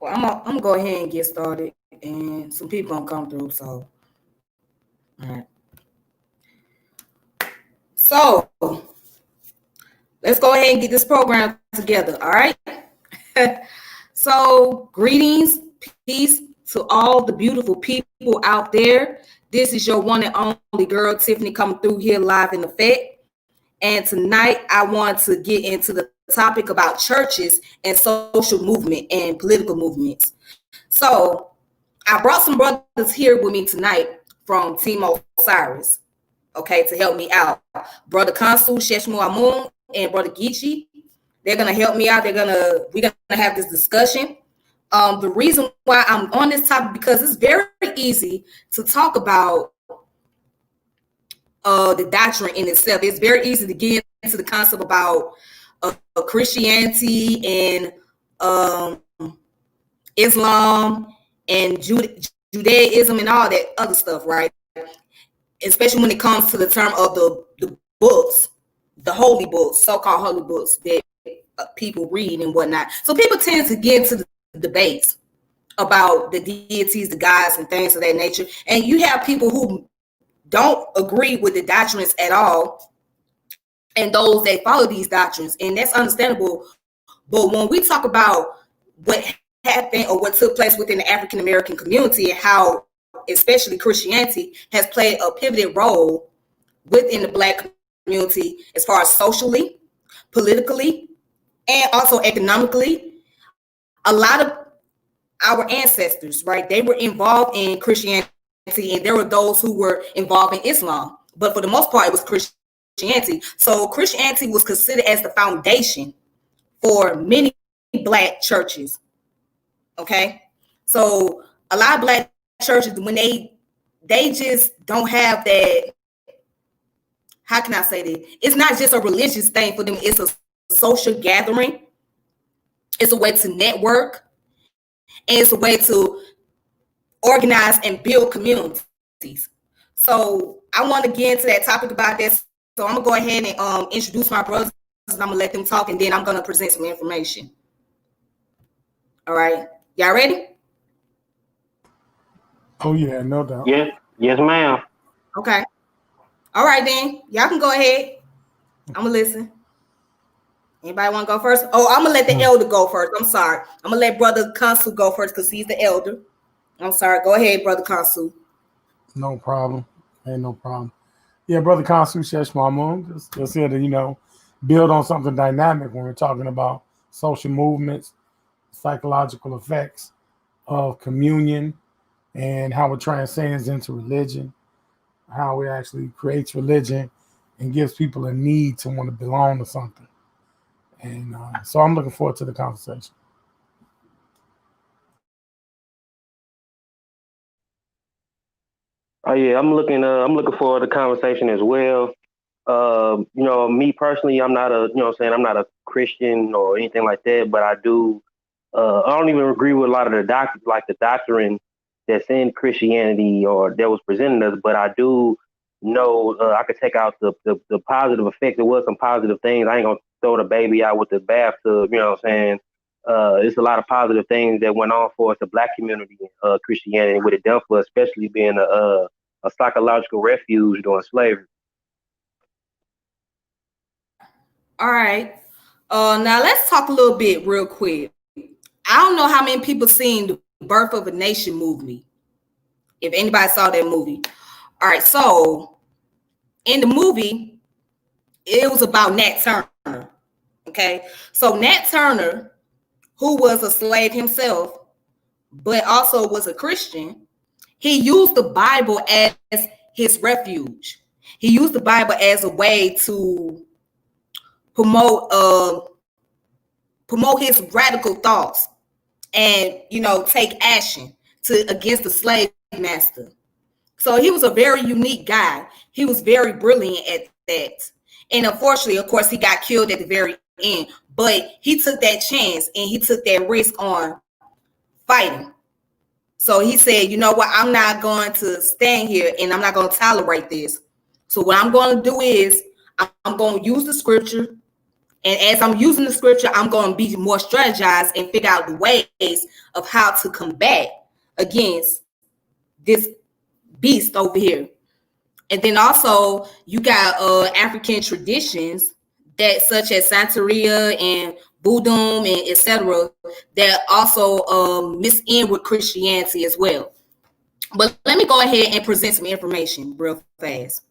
Well, I'm gonna go ahead and get started, and some people gonna come through. So, all right. So let's go ahead and get this program together. All right. So, greetings, peace to all the beautiful people out there. This is your one and only girl, Tiffany, coming through here live in effect. And tonight, I want to get into the topic about churches and social movement and political movements. So, I brought some brothers here with me tonight from Team Osiris, okay, to help me out. Brother Consul Sheshmu Amun and Brother Geechee. They're gonna help me out. We're gonna have this discussion. The reason why I'm on this topic because it's very easy to talk about the doctrine in itself. It's very easy to get into the concept about Christianity and Islam and Judaism and all that other stuff, right? Especially when it comes to the term of the books, the holy books, so-called holy books that people read and whatnot. So people tend to get into the debates about the deities, the gods, and things of that nature. And you have people who don't agree with the doctrines at all, and those that follow these doctrines, and that's understandable. But when we talk about what happened or what took place within the African American community and how especially Christianity has played a pivotal role within the Black community as far as socially, politically, and also economically, a lot of our ancestors, right, they were involved in Christianity, and there were those who were involved in Islam, but for the most part, it was Christianity. So Christianity was considered as the foundation for many Black churches. Okay, so a lot of Black churches, when they just don't have that, how can I say that? It's not just a religious thing for them, it's a social gathering. It's a way to network, and it's a way to organize and build communities. So I want to get into that topic about this. So I'm gonna go ahead and introduce my brothers, and I'm gonna let them talk, and then I'm gonna present some information. All right, y'all ready? Oh yeah, no doubt. Yes, ma'am. Okay. All right then, y'all can go ahead. I'm gonna listen. Anybody want to go first? Oh, I'm gonna let the elder go first. I'm sorry. I'm gonna let Brother Consul go first because he's the elder. I'm sorry. Go ahead, Brother Consul. No problem. Ain't no problem. Yeah, Brother Consul Sheshmamun, just here to, build on something dynamic when we're talking about social movements, psychological effects of communion, and how it transcends into religion, how it actually creates religion and gives people a need to want to belong to something. And so I'm looking forward to the conversation. Oh yeah, I'm looking forward to the conversation as well. Me personally, I'm not I'm not a Christian or anything like that, but I don't even agree with a lot of the doctrine that's in Christianity or that was presented us, but I do know I could take out the positive effects. There was some positive things. I ain't gonna throw the baby out with the bathtub, it's a lot of positive things that went on for us, the Black community, Christianity, what it done for us, especially being a psychological refuge during slavery. All right. Now let's talk a little bit real quick. I don't know how many people seen the Birth of a Nation movie. If anybody saw that movie. All right. So in the movie, it was about Nat Turner. Okay. So Nat Turner, who was a slave himself, but also was a Christian, he used the Bible as his refuge. He used the Bible as a way to promote his radical thoughts and take action against the slave master. So he was a very unique guy. He was very brilliant at that. And unfortunately, of course, he got killed at the very end. But he took that chance and he took that risk on fighting. So he said, you know what, I'm not going to stand here and I'm not going to tolerate this. So what I'm going to do is I'm going to use the scripture And as I'm using the scripture, I'm going to be more strategized and figure out the ways of how to combat against this beast over here. And then also you got African traditions that such as Santeria and Voodoo and etc. that also mix in with Christianity as well. But let me go ahead and present some information real fast.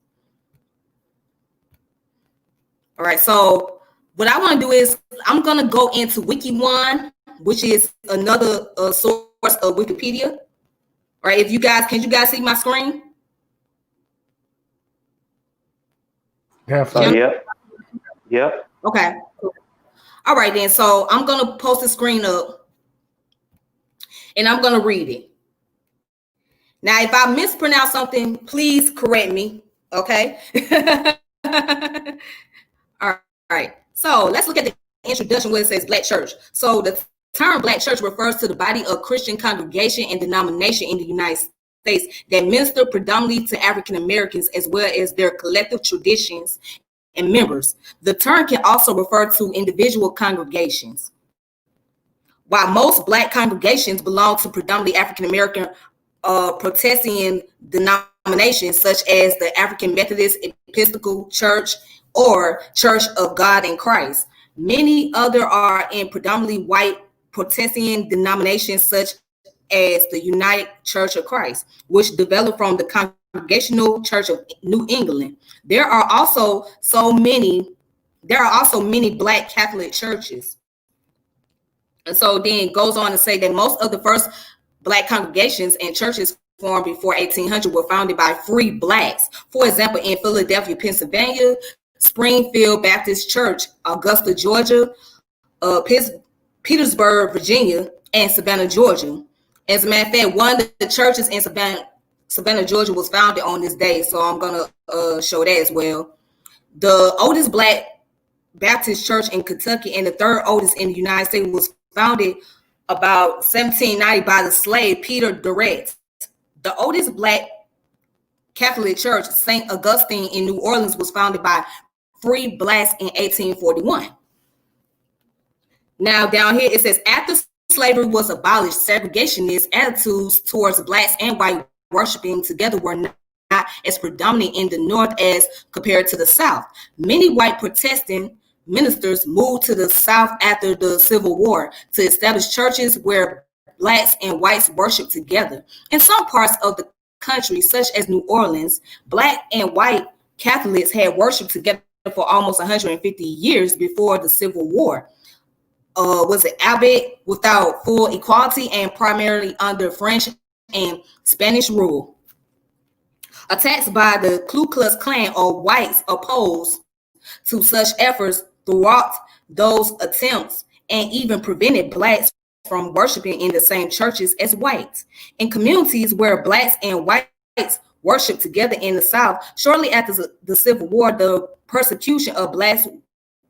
All right, so what I want to do is I'm going to go into Wiki1, which is another source of Wikipedia. All right, if you guys, can you guys see my screen? Yep. Okay. All right, then. So I'm going to post the screen up and I'm going to read it. Now, if I mispronounce something, please correct me. Okay. All right. So let's look at the introduction where it says Black Church. So the term Black Church refers to the body of Christian congregation and denomination in the United States that minister predominantly to African Americans as well as their collective traditions and members. The term can also refer to individual congregations. While most Black congregations belong to predominantly African American Protestant denominations such as the African Methodist Episcopal Church or Church of God in Christ, many other are in predominantly white Protestant denominations such as the United Church of Christ, which developed from the Congregational Church of New England. There are also many Black Catholic churches. And so then it goes on to say that most of the first Black congregations and churches formed before 1800 were founded by free Blacks. For example, in Philadelphia, Pennsylvania, Springfield Baptist Church, Augusta, Georgia, Petersburg, Virginia, and Savannah, Georgia. As a matter of fact, one of the churches in Savannah, Georgia was founded on this day, so I'm going to show that as well. The oldest Black Baptist church in Kentucky and the third oldest in the United States was founded about 1790 by the slave Peter Durrett. The oldest Black Catholic church, St. Augustine in New Orleans, was founded by free Blacks in 1841. Now down here it says, after slavery was abolished, segregationist attitudes towards Blacks and white worshiping together were not as predominant in the North as compared to the South. Many white Protestant ministers moved to the South after the Civil War to establish churches where Blacks and whites worshiped together. In some parts of the country, such as New Orleans, Black and white Catholics had worshiped together for almost 150 years before the Civil War. Was it albeit without full equality and primarily under French and Spanish rule. Attacks by the Ku Klux Klan or whites opposed to such efforts throughout those attempts and even prevented Blacks from worshiping in the same churches as whites. In communities where Blacks and whites worshiped together in the South, shortly after the Civil War, the persecution of Blacks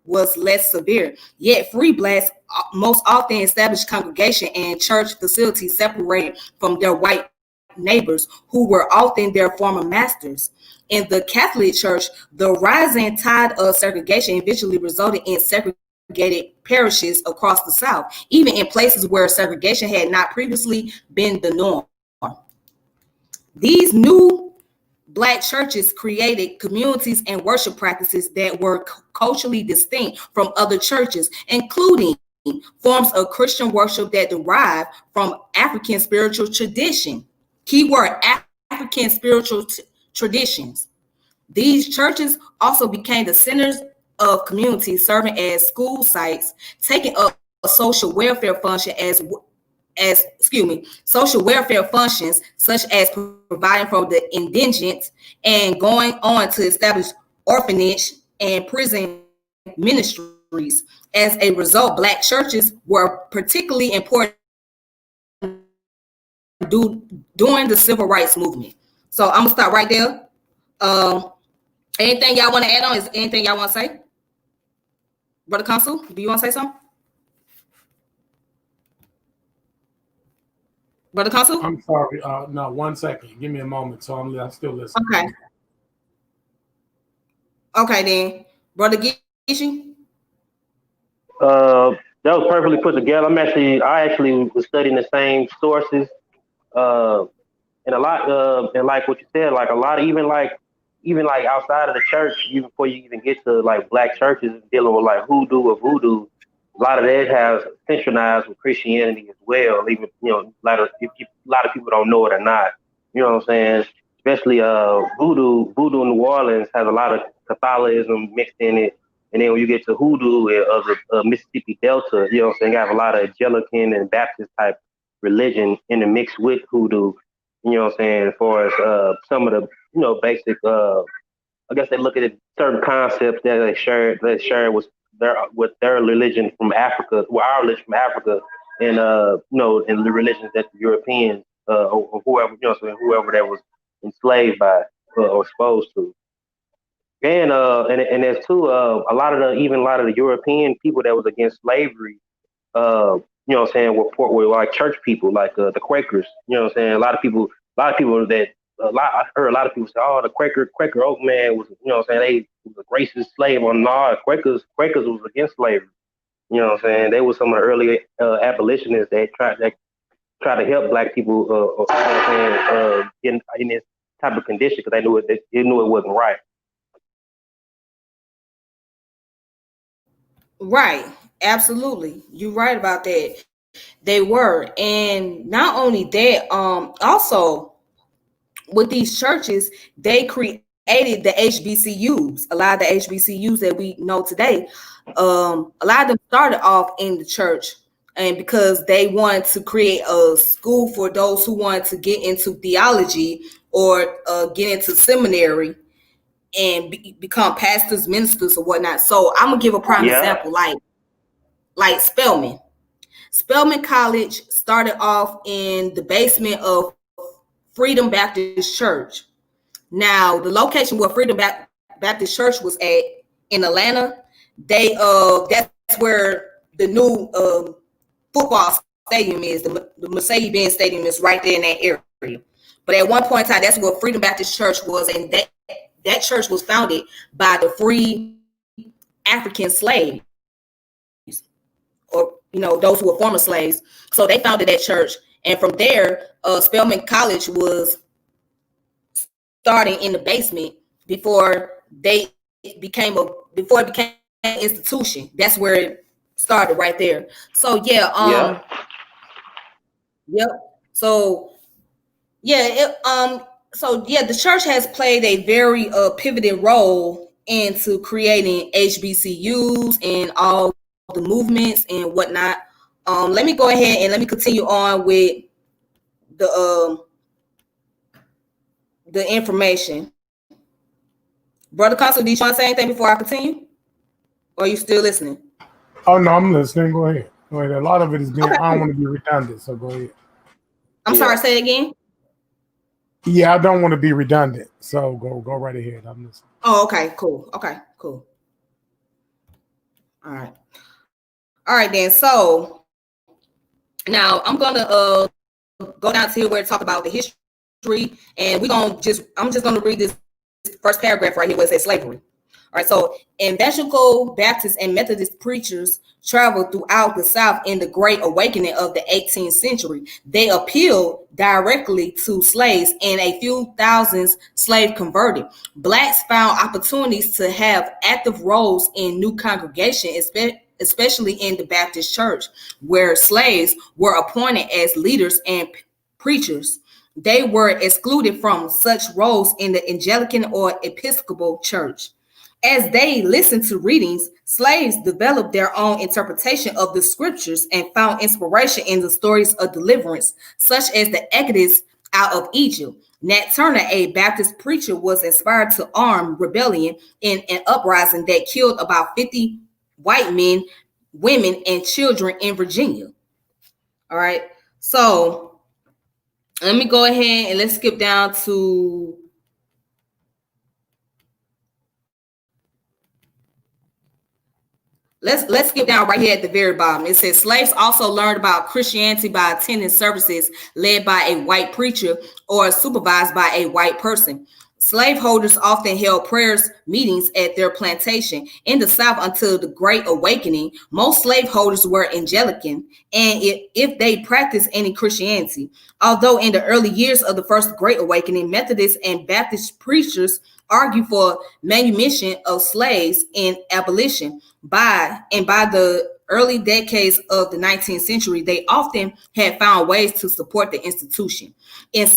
was less severe. Yet free Blacks most often established congregation and church facilities separated from their white neighbors who were often their former masters. In the Catholic Church, the rising tide of segregation eventually resulted in segregated parishes across the South, even in places where segregation had not previously been the norm. These new Black churches created communities and worship practices that were culturally distinct from other churches, including forms of Christian worship that derive from African spiritual tradition. Keyword, African spiritual traditions. These churches also became the centers of communities, serving as school sites, taking up a social welfare function social welfare functions such as providing for the indigent and going on to establish orphanage and prison ministries. As a result, Black churches were particularly important during the civil rights movement. So I'm gonna stop right there. Anything y'all want to add on? Is anything y'all want to say? Brother Consul, do you want to say something? Brother Consul? I'm sorry. No, 1 second. Give me a moment. So I'm still listening. Okay then. Brother Gishi? That was perfectly put together. I actually was studying the same sources, uh, and a lot, and like what you said, like a lot, even like outside of the church, even before you even get to like black churches dealing with like hoodoo or voodoo, a lot of that has synchronized with Christianity as well. Even a lot of people don't know it or not. You know what I'm saying? Especially voodoo in New Orleans has a lot of Catholicism mixed in it. And then when you get to hoodoo of the Mississippi Delta, you know what I'm saying, you have a lot of Anglican and Baptist type religion in the mix with hoodoo. You know what I'm saying? As far as some of the basic I guess they look at it, certain concepts that they share with their religion from Africa, with our religion from Africa, and and the religions that the Europeans or whoever whoever that was enslaved by or exposed to. And there's too a lot of the European people that was against slavery, what I'm saying, were like church people, like the Quakers. You know what I'm saying? A lot of people that I heard a lot of people say, oh, the Quaker Oak man was, what I'm saying, they was a racist slave. Or no, Quakers was against slavery. You know what I'm saying? They were some of the early abolitionists that tried to help black people, in this type of condition because they knew it wasn't right. Right. Absolutely. You're right about that. They were. And not only that, also with these churches, they created the HBCUs. A lot of the HBCUs that we know today, a lot of them started off in the church, and because they wanted to create a school for those who wanted to get into theology or get into seminary and become pastors, ministers, or whatnot. So I'm gonna give a prime example, like Spelman. Spelman College started off in the basement of Freedom Baptist Church. Now, the location where Freedom Baptist Church was at in Atlanta, that's where the new football stadium is. The Mercedes-Benz Stadium is right there in that area. But at one point in time, that's where Freedom Baptist Church was, and that church was founded by the free African slaves, or those who were former slaves. So they founded that church, and from there, Spelman College was starting in the basement before it became an institution. That's where it started, right there. So yep. So the church has played a very pivotal role into creating HBCUs and all the movements and whatnot. Let me go ahead and let me continue on with the information. Brother Consul, do you want to say anything before I continue? Or are you still listening? Oh, no, I'm listening. Go ahead. A lot of it is being, okay. I don't want to be redundant, so go ahead. I'm sorry, say it again. Yeah, I don't want to be redundant, so go right ahead. I'm listening. Oh, okay, cool. Okay, cool. All right then. So now I'm gonna go down to here where it talk about the history, and I'm just gonna read this first paragraph right here where it says slavery. All right, so evangelical Baptist and Methodist preachers traveled throughout the South in the Great Awakening of the 18th century. They appealed directly to slaves, and a few thousands slave converted. Blacks found opportunities to have active roles in new congregations, especially in the Baptist church, where slaves were appointed as leaders and preachers. They were excluded from such roles in the Anglican or Episcopal church. As they listened to readings, slaves developed their own interpretation of the scriptures and found inspiration in the stories of deliverance, such as the Exodus out of Egypt. Nat Turner, a Baptist preacher, was inspired to arm rebellion in an uprising that killed about 50 white men, women, and children in Virginia. All right, so let me go ahead and let's skip down to Let's skip down right here at the very bottom. It says slaves also learned about Christianity by attending services led by a white preacher or supervised by a white person. Slaveholders often held prayers meetings at their plantation. In the South, until the Great Awakening, most slaveholders were Anglican, and if they practiced any Christianity. Although in the early years of the First Great Awakening, Methodist and Baptist preachers argued for manumission of slaves and abolition. By the early decades of the 19th century, they often had found ways to support the institution. In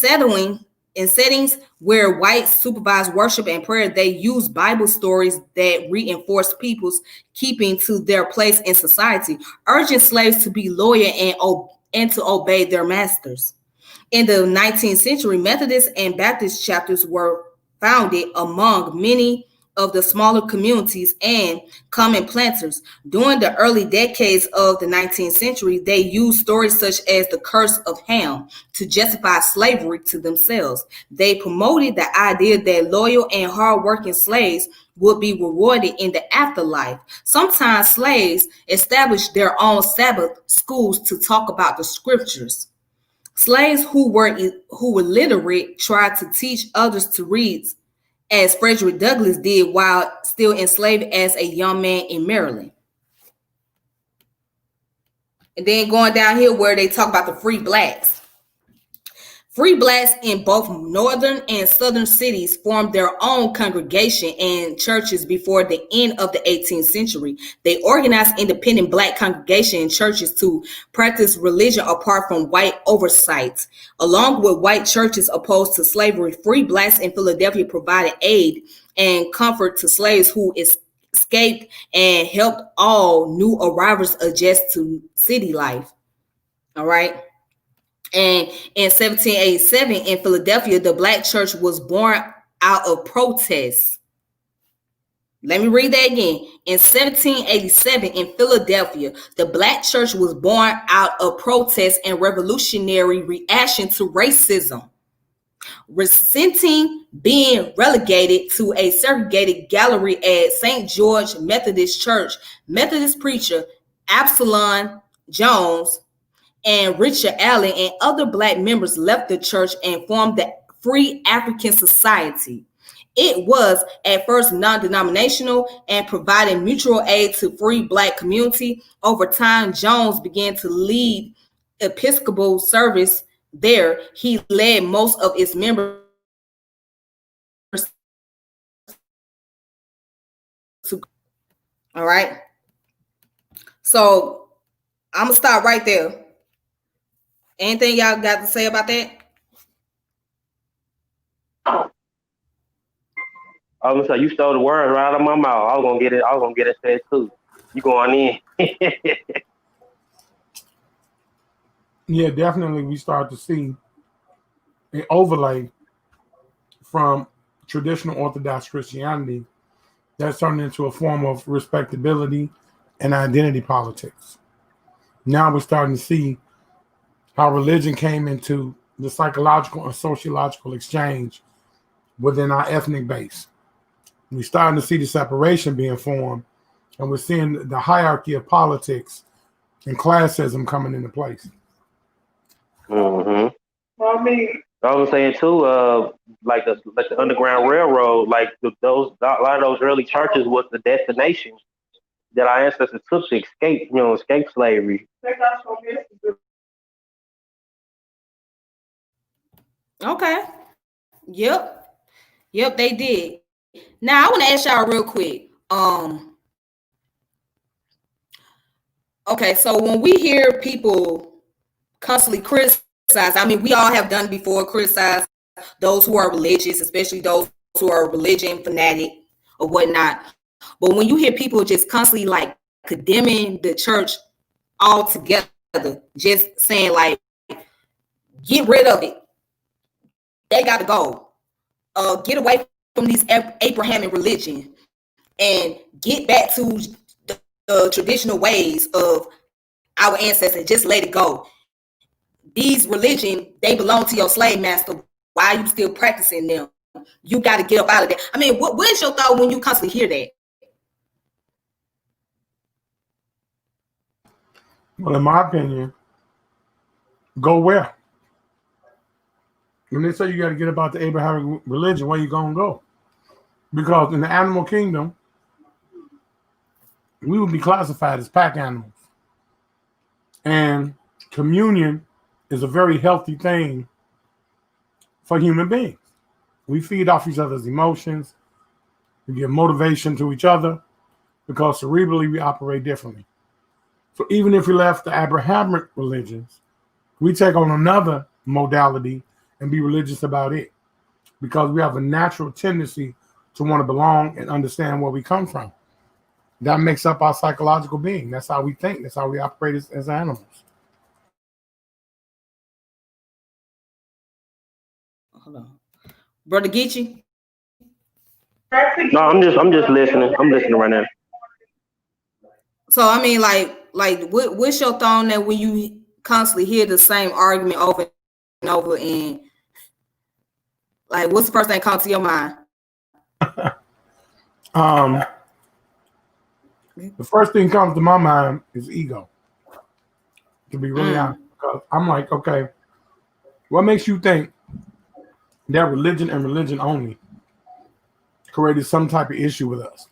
settings where whites supervised worship and prayer, they used Bible stories that reinforced people's keeping to their place in society, urging slaves to be loyal and to obey their masters. In the 19th century, Methodist and Baptist chapters were founded among many of the smaller communities and common planters. During the early decades of the 19th century, they used stories such as the curse of Ham to justify slavery to themselves. They promoted the idea that loyal and hardworking slaves would be rewarded in the afterlife. Sometimes slaves established their own Sabbath schools to talk about the scriptures. Slaves who were literate tried to teach others to read, as Frederick Douglass did while still enslaved as a young man in Maryland. And then going down here where they talk about the free blacks. Free blacks in both northern and southern cities formed their own congregation and churches before the end of the 18th century. They organized independent black congregations and churches to practice religion apart from white oversight. Along with white churches opposed to slavery, free blacks in Philadelphia provided aid and comfort to slaves who escaped and helped all new arrivals adjust to city life. All right. And in 1787 in Philadelphia, the black church was born out of protest. Let me read that again. In 1787 in Philadelphia, the black church was born out of protest and revolutionary reaction to racism. Resenting being relegated to a segregated gallery at St. George Methodist Church, Methodist preacher Absalom Jones and Richard Allen and other black members left the church and formed the Free African Society. It was at first non-denominational and provided mutual aid to free black community. Over time, Jones began to lead Episcopal service there. He led most of its members to. All right. So I'm gonna stop right there. Anything y'all got to say about that? I was gonna say you stole the words right out of my mouth. I was gonna get it said too. You going in? Yeah, definitely. We start to see an overlay from traditional Orthodox Christianity that's turned into a form of respectability and identity politics. Now we're starting to see how religion came into the psychological and sociological exchange within our ethnic base. We're starting to see the separation being formed, and we're seeing the hierarchy of politics and classism coming into place. Mm-hmm. Well, I mean, I was saying too, like the Underground Railroad, like a lot of those early churches was the destination that our ancestors took to escape slavery. Okay. Yep, they did. Now I want to ask y'all real quick. Okay, so when we hear people constantly criticize, I mean, we all have done before, criticize those who are religious, especially those who are religion fanatic or whatnot. But when you hear people just constantly like condemning the church altogether, just saying like, get rid of it, they got to go. Get away from these Abrahamic religion and get back to the traditional ways of our ancestors. Just let it go. These religion, they belong to your slave master. Why are you still practicing them? You got to get up out of that. I mean, what is your thought when you constantly hear that? Well, in my opinion, go where? When they say you got to get about the Abrahamic religion, where you gonna go? Because in the animal kingdom, we would be classified as pack animals, and communion is a very healthy thing for human beings. We feed off each other's emotions. We give motivation to each other because cerebrally we operate differently. So even if we left the Abrahamic religions, we take on another modality and be religious about it because we have a natural tendency to want to belong and understand where we come from. That makes up our psychological being. That's how we think. That's how we operate as animals. Hold on. Brother Geechee? No, I'm just listening. I'm listening right now. So I mean, what's your thought on that when you constantly hear the same argument over and over, and like, what's the first thing that comes to your mind? The first thing comes to my mind is ego. To be really honest, because I'm like, okay, what makes you think that religion and religion only created some type of issue with us?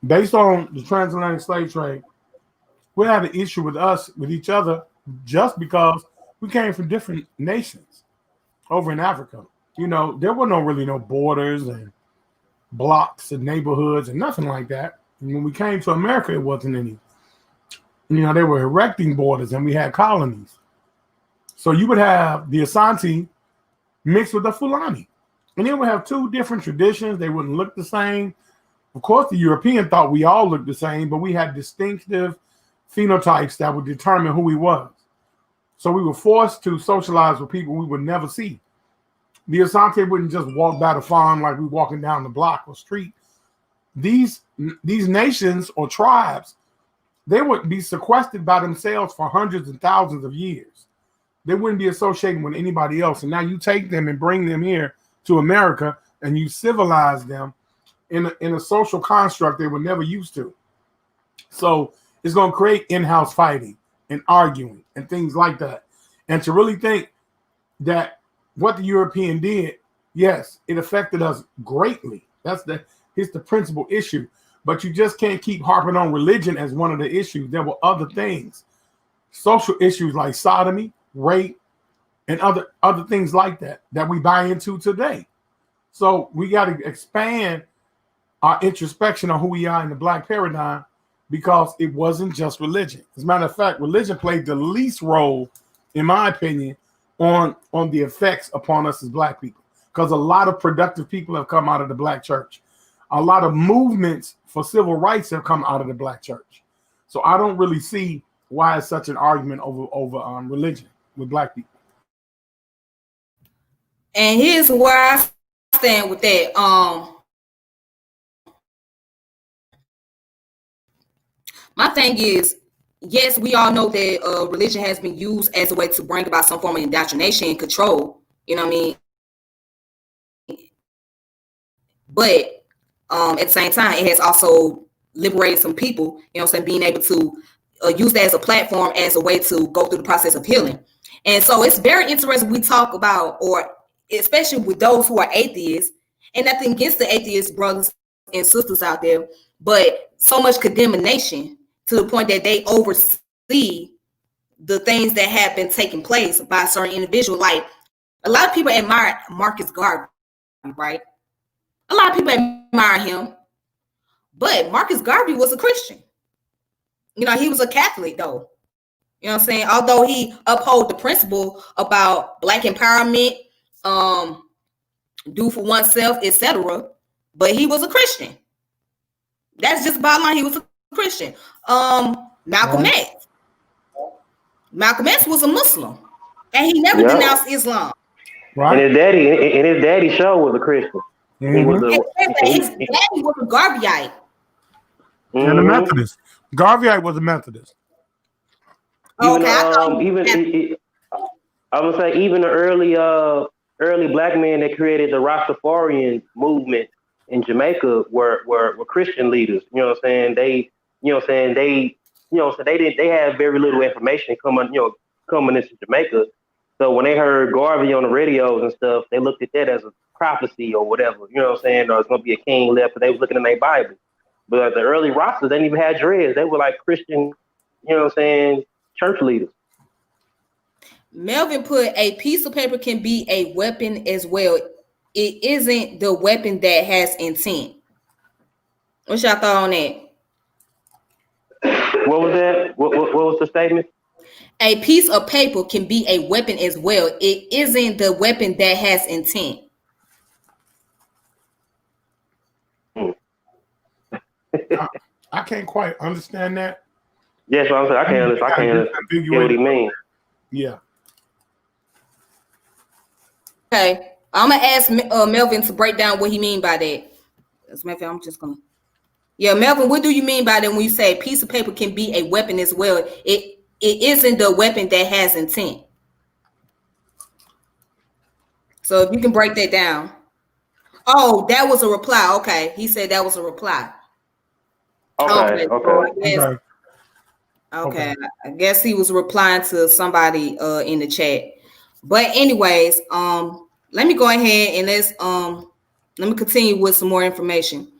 Based on the transatlantic slave trade, we had an issue with us, with each other, just because we came from different nations over in Africa. You know, there were no borders and blocks and neighborhoods and nothing like that. And when we came to America, it wasn't any. You know, they were erecting borders and we had colonies. So you would have the Asante mixed with the Fulani. And then we have two different traditions. They wouldn't look the same. Of course, the European thought we all looked the same, but we had distinctive phenotypes that would determine who we was. So we were forced to socialize with people we would never see. The Asante wouldn't just walk by the farm like we walking down the block or street. These nations or tribes, they would be sequestered by themselves for hundreds and thousands of years. They wouldn't be associating with anybody else. And now you take them and bring them here to America and you civilize them in a social construct they were never used to. So it's going to create in-house fighting and arguing and things like that. And to really think that what the European did, yes, it affected us greatly. It's the principal issue. But you just can't keep harping on religion as one of the issues. There were other things, social issues like sodomy, rape, and other things like that we buy into today. So we got to expand our introspection on who we are in the Black paradigm, because it wasn't just religion. As a matter of fact, religion played the least role, in my opinion, on the effects upon us as Black people, because a lot of productive people have come out of the Black church. A lot of movements for civil rights have come out of the Black church. So I don't really see why it's such an argument over religion with Black people. And here's where I stand with that. My thing is, yes, we all know that religion has been used as a way to bring about some form of indoctrination and control. You know what I mean? But at the same time, it has also liberated some people, you know what I'm saying, being able to use that as a platform, as a way to go through the process of healing. And so it's very interesting we talk about, or especially with those who are atheists, and nothing against the atheist brothers and sisters out there, but so much condemnation to the point that they oversee the things that have been taking place by a certain individual. Like, a lot of people admire Marcus Garvey, right? A lot of people admire him, but Marcus Garvey was a Christian. You know, he was a Catholic, though. You know what I'm saying? Although he upheld the principle about Black empowerment, do for oneself, etc., but he was a Christian. That's just bottom line. He was a Christian. Malcolm X. Malcolm X was a Muslim, and he never denounced Islam. Right. And his daddy show was a Christian. Mm-hmm. His daddy was a Garveyite. And a Methodist. Garveyite was a Methodist. Even, I would say even the early Black men that created the Rastafarian movement in Jamaica were Christian leaders. You know what I'm saying? They had very little information coming into Jamaica. So when they heard Garvey on the radios and stuff, they looked at that as a prophecy or whatever. You know what I'm saying? Or it's gonna be a king left, but they was looking in their Bible. But the early rosters, they didn't even have dreads. They were like Christian, you know what I'm saying, church leaders. Melvin put a piece of paper can be a weapon as well. It isn't the weapon that has intent. What's your thought on that? What was that? What was the statement? A piece of paper can be a weapon as well. It isn't the weapon that has intent. I can't quite understand that. Yes, what I'm saying. I can't understand what he means. Yeah. Okay, I'm gonna ask Melvin to break down what he mean by that. I'm just gonna. Yeah, Melvin, what do you mean by that when you say a piece of paper can be a weapon as well? It isn't the weapon that has intent. So if you can break that down. Oh, that was a reply. Okay, he said that was a reply. Okay. Okay. I guess he was replying to somebody in the chat. But anyways, let me go ahead and let me continue with some more information.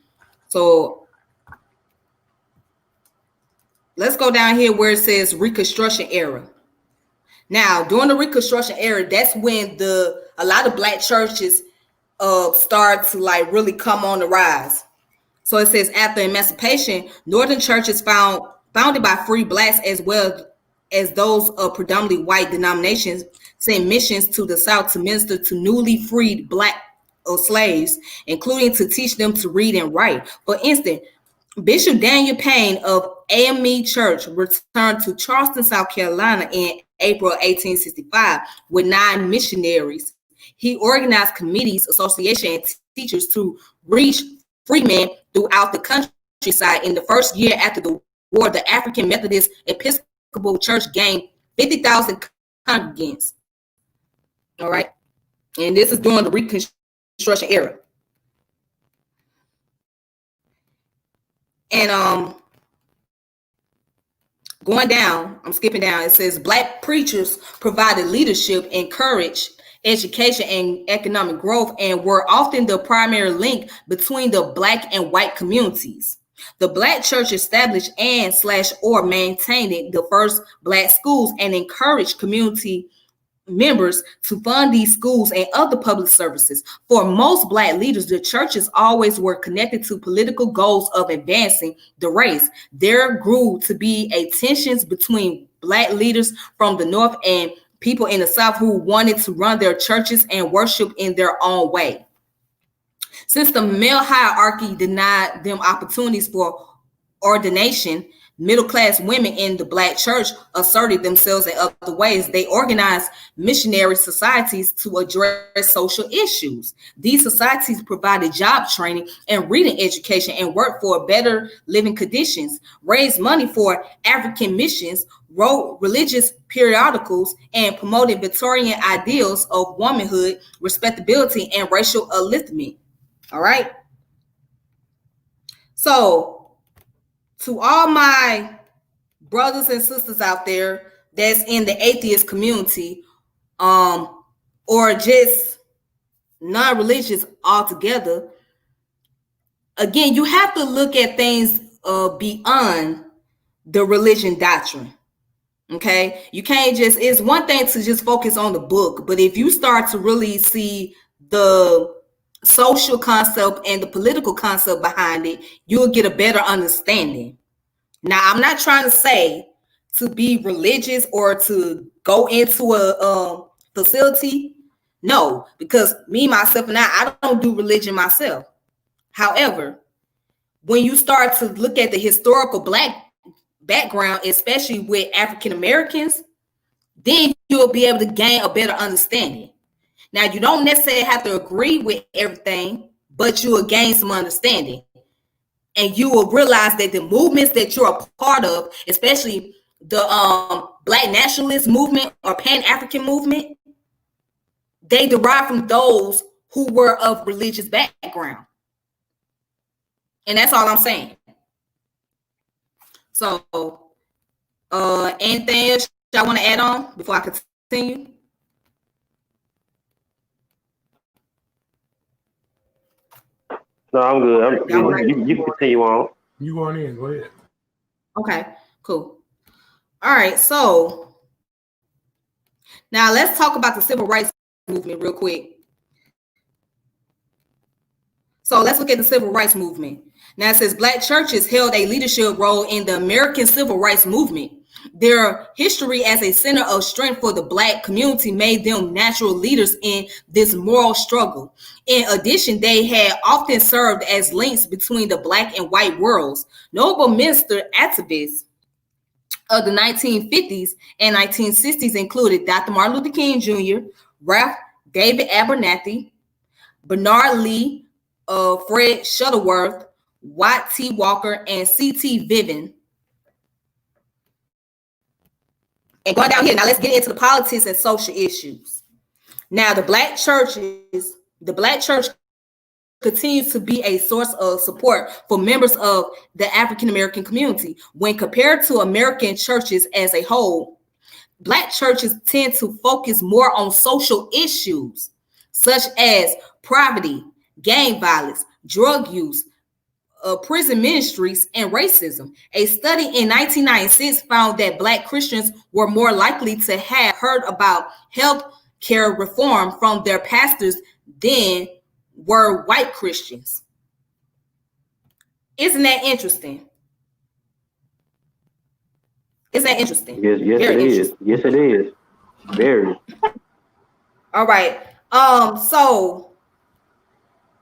So let's go down here where it says Reconstruction Error. Now, during the Reconstruction Era, that's when a lot of black churches start to like really come on the rise. So it says after emancipation, northern churches founded by free blacks as well as those of predominantly white denominations sent missions to the South to minister to newly freed black slaves, including to teach them to read and write. For instance, Bishop Daniel Payne of AME Church returned to Charleston, South Carolina in April 1865 with 9 missionaries. He organized committees, associations, and teachers to reach freemen throughout the countryside. In the first year after the war, the African Methodist Episcopal Church gained 50,000 congregants. All right. And this is during the Reconstruction Era. And going down, I'm skipping down. It says black preachers provided leadership, encouraged education and economic growth, and were often the primary link between the black and white communities. The black church established and/or maintained the first black schools and encouraged community members to fund these schools and other public services. For most black leaders, the churches always were connected to political goals of advancing the race. There grew to be a tensions between black leaders from the North and people in the South who wanted to run their churches and worship in their own way. Since the male hierarchy denied them opportunities for ordination, middle-class women in the black church asserted themselves in other ways. They organized missionary societies to address social issues. These societies provided job training and reading education and worked for better living conditions, raised money for African missions, wrote religious periodicals, and promoted Victorian ideals of womanhood, respectability, and racial upliftment. All right. So, to all my brothers and sisters out there that's in the atheist community, or just non-religious altogether, again, you have to look at things beyond the religion doctrine. Okay, you can't just, it's one thing to just focus on the book, but if you start to really see the social concept and the political concept behind it, you'll get a better understanding. Now, I'm not trying to say to be religious or to go into a facility. No, because me, myself, and I don't do religion myself. However, when you start to look at the historical black background, especially with African Americans, then you'll be able to gain a better understanding. Now, you don't necessarily have to agree with everything, but you will gain some understanding. And you will realize that the movements that you're a part of, especially the Black nationalist movement or Pan-African movement, they derive from those who were of religious background. And that's all I'm saying. So, anything else y'all want to add on before I continue? No, I'm good. You can continue on. You going in? Go ahead. Okay, cool. All right, so now let's talk about the civil rights movement real quick. So let's look at the civil rights movement. Now it says Black churches held a leadership role in the American civil rights movement. Their history as a center of strength for the Black community made them natural leaders in this moral struggle. In addition, they had often served as links between the Black and white worlds. Notable minister activists of the 1950s and 1960s included Dr. Martin Luther King Jr., Ralph David Abernathy, Bernard Lee, Fred Shuttleworth, Watt T. Walker, and C.T. Vivian. And going down here, now let's get into the politics and social issues. Now, the Black church continues to be a source of support for members of the African American community. When compared to American churches as a whole, Black churches tend to focus more on social issues such as poverty, gang violence, drug use, prison ministries, and racism. A study in 1996 found that Black Christians were more likely to have heard about health care reform from their pastors than were white Christians. Isn't that interesting? Isn't that interesting? Yes, it is. Yes, it is. Very. All right. So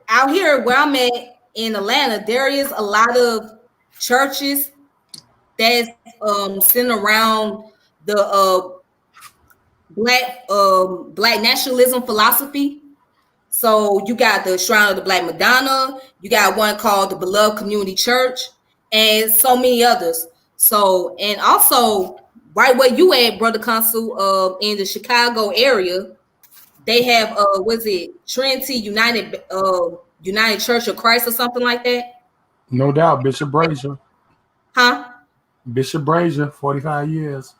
out here where I'm at in Atlanta, there is a lot of churches that's centered around the Black nationalism philosophy. So you got the Shrine of the Black Madonna, you got one called the Beloved Community Church, and so many others. So, and also right where you at, Brother Consul, in the Chicago area, they have what's it, Trinity United Church of Christ or something like that? No doubt, Bishop Brazier. Huh? Bishop Brazier, 45 years.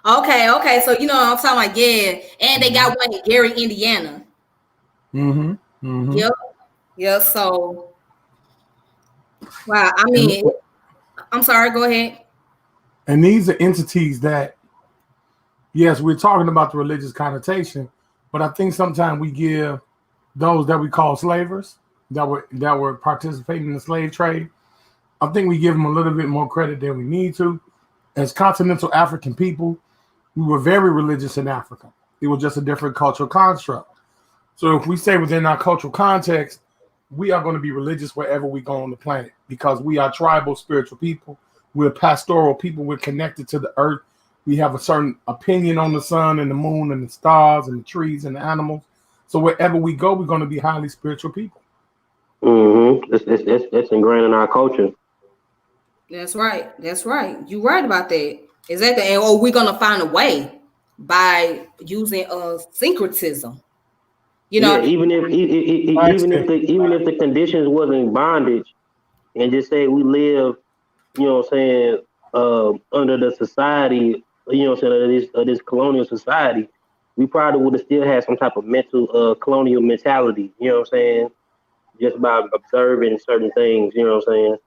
Okay. So you know what I'm talking about, yeah. And they got one in Gary, Indiana. Yep. So, wow. I mean, I'm sorry. Go ahead. And these are entities that, yes, we're talking about the religious connotation, but I think sometimes we give those that we call slavers that were participating in the slave trade, I think we give them a little bit more credit than we need to. As continental African people, we were very religious in Africa. It was just a different cultural construct. So if we say within our cultural context, we are going to be religious wherever we go on the planet because we are tribal spiritual people. We're pastoral people. We're connected to the earth. We have a certain opinion on the sun and the moon and the stars and the trees and the animals. So wherever we go, we're going to be highly spiritual people. It's ingrained in our culture. That's right. You're right about that. Exactly. And we're going to find a way by using syncretism. You know, yeah, even if the conditions wasn't bondage, and just say we live, you know what I'm saying, under the society, you know what I'm saying, of this colonial society, we probably would have still had some type of mental colonial mentality, you know what I'm saying, just by observing certain things, you know what I'm saying.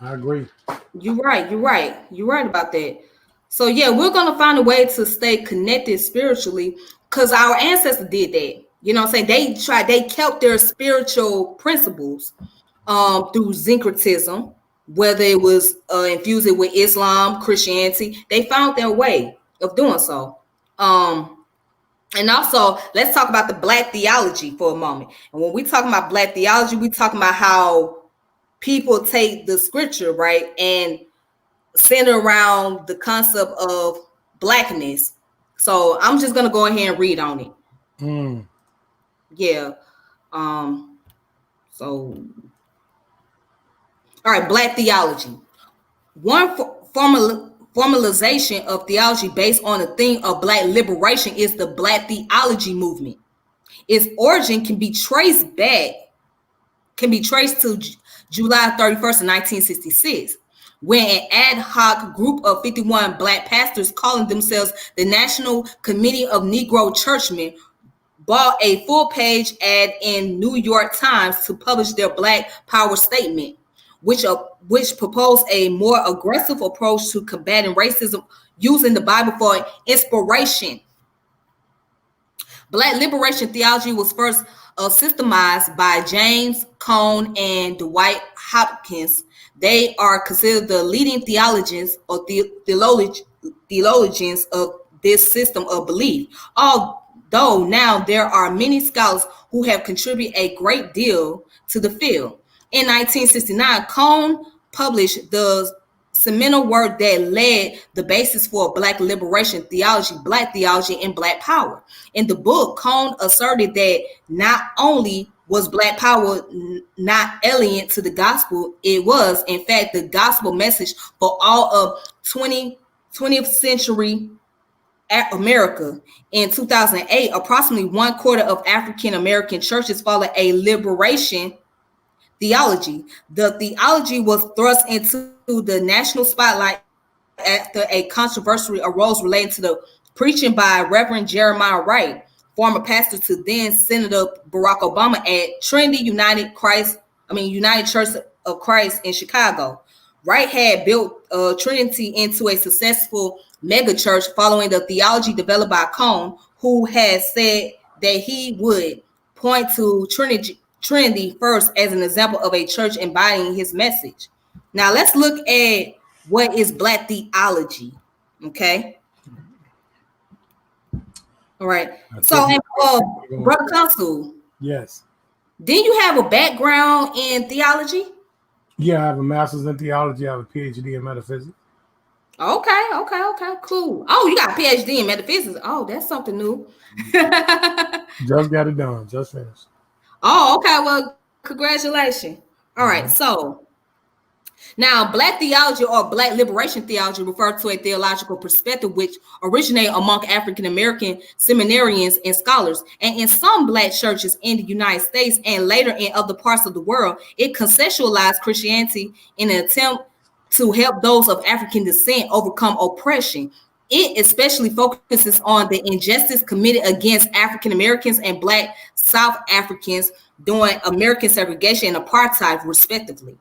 I agree. You're right about that. So yeah, we're gonna find a way to stay connected spiritually because our ancestors did that. You know what I'm saying? They kept their spiritual principles through syncretism, whether it was infused with Islam, Christianity. They found their way of doing so. And also, let's talk about the Black theology for a moment. And when we talk about Black theology, we talking about how people take the scripture, right, and center around the concept of Blackness. So I'm just gonna go ahead and read on it. Yeah. So, all right, Black theology. One formalization of theology based on the theme of Black liberation is the Black theology movement. Its origin can be traced to July 31st of 1966, when an ad hoc group of 51 Black pastors calling themselves the National Committee of Negro Churchmen bought a full-page ad in New York Times to publish their Black Power statement, which proposed a more aggressive approach to combating racism using the Bible for inspiration. Black liberation theology was first systemized by James Cone and Dwight Hbcus. They are considered the leading theologians or theologians of this system of belief. Although now there are many scholars who have contributed a great deal to the field. In 1969, Cone published the seminal work that laid the basis for Black liberation theology, Black theology, and Black power. In the book, Cone asserted that not only was Black power not alien to the gospel, it was, in fact, the gospel message for all of 20th century America. In 2008, approximately 1/4 of African American churches followed a liberation theology. The theology was thrust into the national spotlight after a controversy arose relating to the preaching by Reverend Jeremiah Wright, former pastor to then Senator Barack Obama at Trinity United Church of Christ in Chicago. Wright had built Trinity into a successful mega church following the theology developed by Cone, who had said that he would point to Trinity first as an example of a church embodying his message. Now let's look at what is Black theology. Okay. All right. So, Brother Consul. Yes. Didn't you have a background in theology? Yeah, I have a master's in theology. I have a PhD in metaphysics. Okay, cool. Oh, you got a PhD in metaphysics. Oh, that's something new. Just got it done. Just finished. Oh, okay. Well, congratulations. All right. So now Black theology or Black liberation theology refers to a theological perspective which originated among African American seminarians and scholars. And in some Black churches in the United States and later in other parts of the world, it conceptualized Christianity in an attempt to help those of African descent overcome oppression. It especially focuses on the injustice committed against African Americans and Black South Africans during American segregation and apartheid, respectively.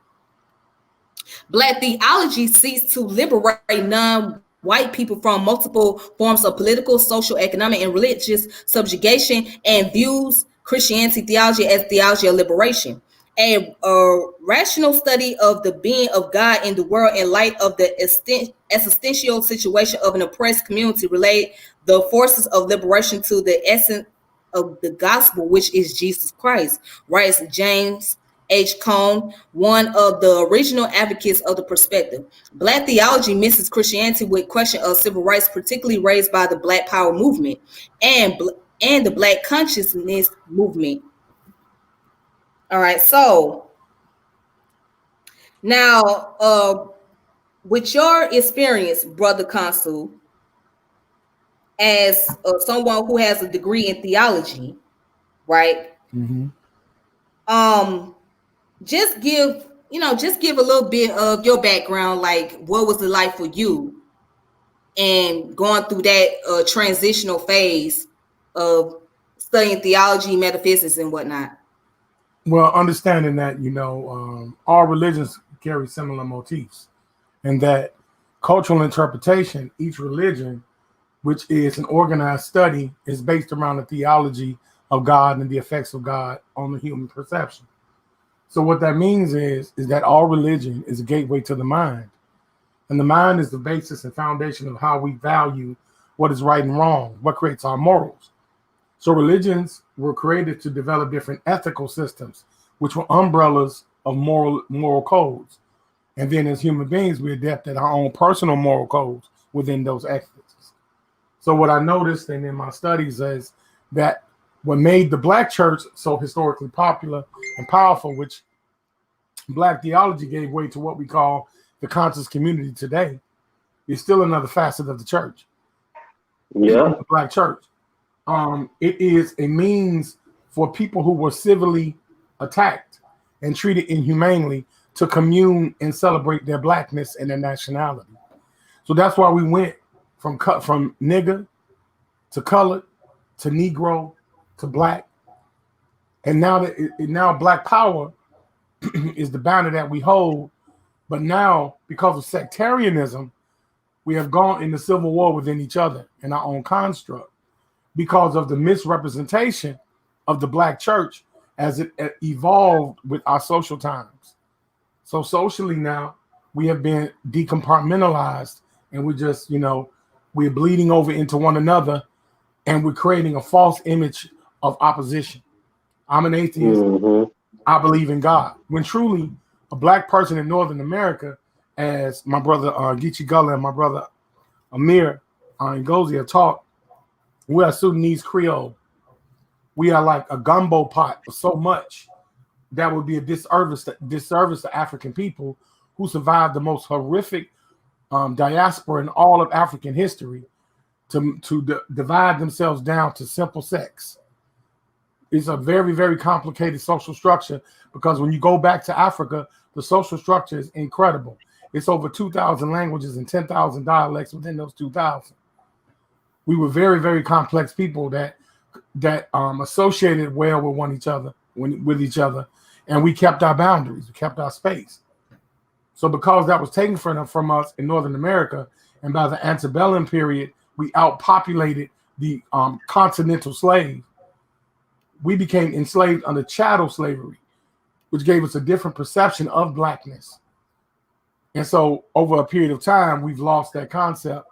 Black theology seeks to liberate non-white people from multiple forms of political, social, economic, and religious subjugation and views Christianity theology as theology of liberation. A rational study of the being of God in the world in light of the existential situation of an oppressed community relate the forces of liberation to the essence of the gospel, which is Jesus Christ, writes James H. Cone, one of the original advocates of the perspective. Black theology misses Christianity with question of civil rights, particularly raised by the Black Power movement and the Black consciousness movement. All right, so now with your experience, Brother Consul, as someone who has a degree in theology, right? Mm-hmm. Just give a little bit of your background, like what was it like for you and going through that transitional phase of studying theology, metaphysics, and whatnot. Well, understanding that, all religions carry similar motifs, and that cultural interpretation, each religion, which is an organized study, is based around the theology of God and the effects of God on the human perception. So what that means is that all religion is a gateway to the mind. And the mind is the basis and foundation of how we value what is right and wrong, what creates our morals. So religions were created to develop different ethical systems, which were umbrellas of moral codes. And then as human beings, we adapted our own personal moral codes within those ethics. So what I noticed and in my studies is that what made the Black church so historically popular and powerful, which Black theology gave way to what we call the conscious community today, is still another facet of the church. Yeah. The Black church. It is a means for people who were civilly attacked and treated inhumanely to commune and celebrate their Blackness and their nationality. So that's why we went from nigger to colored to Negro to black. And now now black power is the banner that we hold. But now, because of sectarianism, we have gone into civil war within each other in our own construct because of the misrepresentation of the black church as it evolved with our social times. So socially now, we have been decompartmentalized, and we just, we're bleeding over into one another, and we're creating a false image of opposition. I'm an atheist. Mm-hmm. I believe in God. When truly a black person in Northern America, as my brother Geechee Gullah and my brother Amir Ngozi have taught, we are Sudanese Creole. We are like a gumbo pot of so much that would be a disservice to African people who survived the most horrific diaspora in all of African history to divide themselves down to simple sex. It's a very, very complicated social structure because when you go back to Africa, the social structure is incredible. It's over 2,000 languages and 10,000 dialects within those 2,000. We were very, very complex people that associated well with each other, and we kept our boundaries, we kept our space. So because that was taken from us in Northern America, and by the antebellum period, we outpopulated the continental slave. We became enslaved under chattel slavery, which gave us a different perception of blackness. And so over a period of time, we've lost that concept.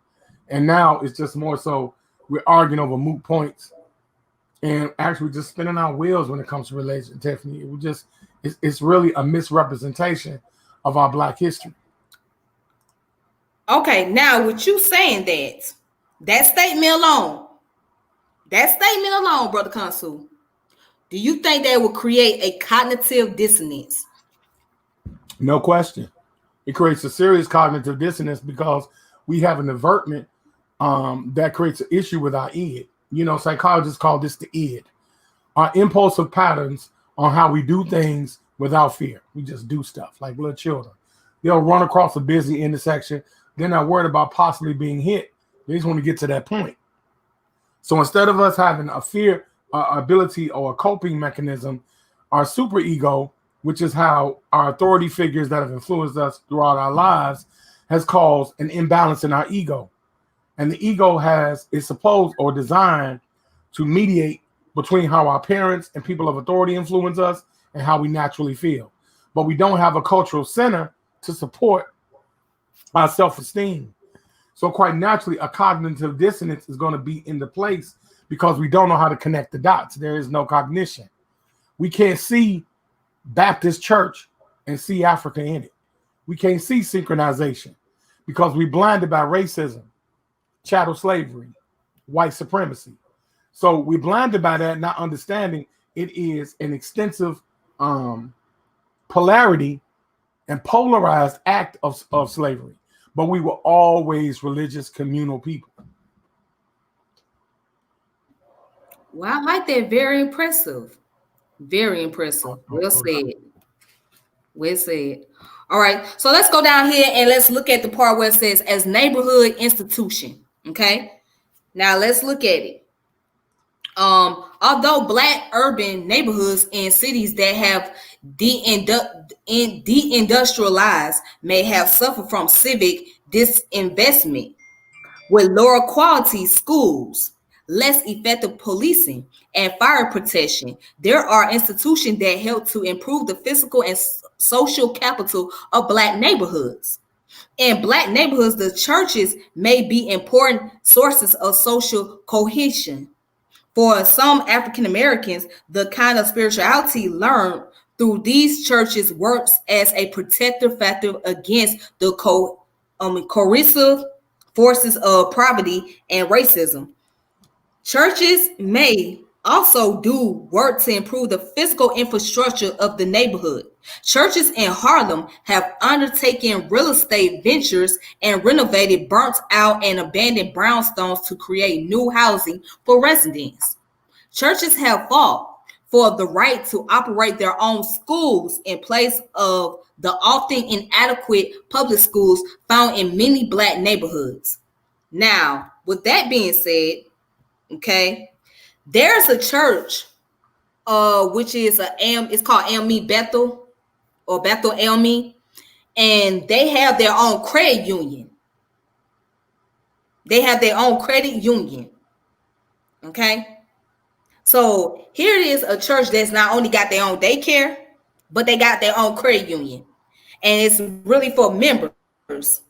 And now it's just more so we're arguing over moot points and actually just spinning our wheels when it comes to religion, Tiffany. It's really a misrepresentation of our black history. Okay, now with you saying that statement alone, Brother Consul, do you think that will create a cognitive dissonance? No question. It creates a serious cognitive dissonance because we have an avertment that creates an issue with our id. Psychologists call this the id. Our impulsive patterns on how we do things without fear. We just do stuff like little children. They'll run across a busy intersection. They're not worried about possibly being hit. They just want to get to that point. So instead of us having a fear ability or a coping mechanism, our superego, which is how our authority figures that have influenced us throughout our lives, has caused an imbalance in our ego. And the ego is supposed or designed to mediate between how our parents and people of authority influence us and how we naturally feel. But we don't have a cultural center to support our self-esteem. So quite naturally, a cognitive dissonance is going to be in the place because we don't know how to connect the dots. There is no cognition. We can't see Baptist church and see Africa in it. We can't see synchronization because we're blinded by racism, chattel slavery, white supremacy. So we're blinded by that, not understanding it is an extensive polarity and polarized act of slavery. But we were always religious, communal people. Well, I like that. Very impressive. Very impressive. Well said. Well said. All right. So let's go down here and let's look at the part where it says as neighborhood institution. Okay. Now let's look at it. Although black urban neighborhoods in cities that have deindustrialized may have suffered from civic disinvestment, with lower quality schools, less effective policing, and fire protection, there are institutions that help to improve the physical and social capital of black neighborhoods. In black neighborhoods, the churches may be important sources of social cohesion. For some African Americans, the kind of spirituality learned through these churches works as a protective factor against the coercive forces of poverty and racism. Churches may also do work to improve the physical infrastructure of the neighborhood. Churches in Harlem have undertaken real estate ventures and renovated burnt out and abandoned brownstones to create new housing for residents. Churches have fought for the right to operate their own schools in place of the often inadequate public schools found in many black neighborhoods. Now, with that being said, okay, there's a church, which is it's called Elmi Bethel or Bethel Elmi, and they have their own credit union. They have their own credit union. Okay. So here it is, a church that's not only got their own daycare, but they got their own credit union. And it's really for members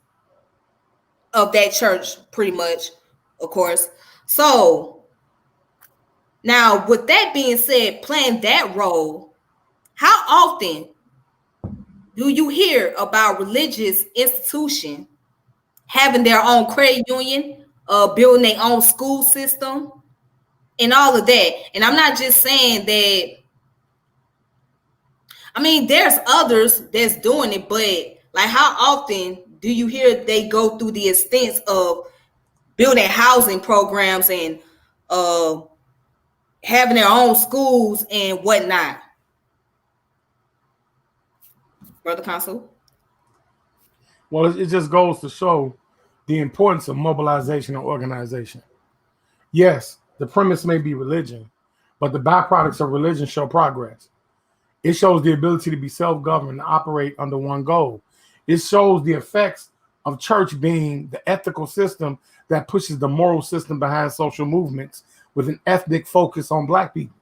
of that church, pretty much, of course. So now, with that being said, playing that role, how often do you hear about religious institution having their own credit union, building their own school system, and all of that? And I'm not just saying that. I mean, there's others that's doing it, but like, how often do you hear they go through the extent of building housing programs and having their own schools and whatnot? Brother Consul? Well, it just goes to show the importance of mobilization and organization. Yes, the premise may be religion, but the byproducts of religion show progress. It shows the ability to be self-governed and operate under one goal. It shows the effects of church being the ethical system that pushes the moral system behind social movements with an ethnic focus on Black people.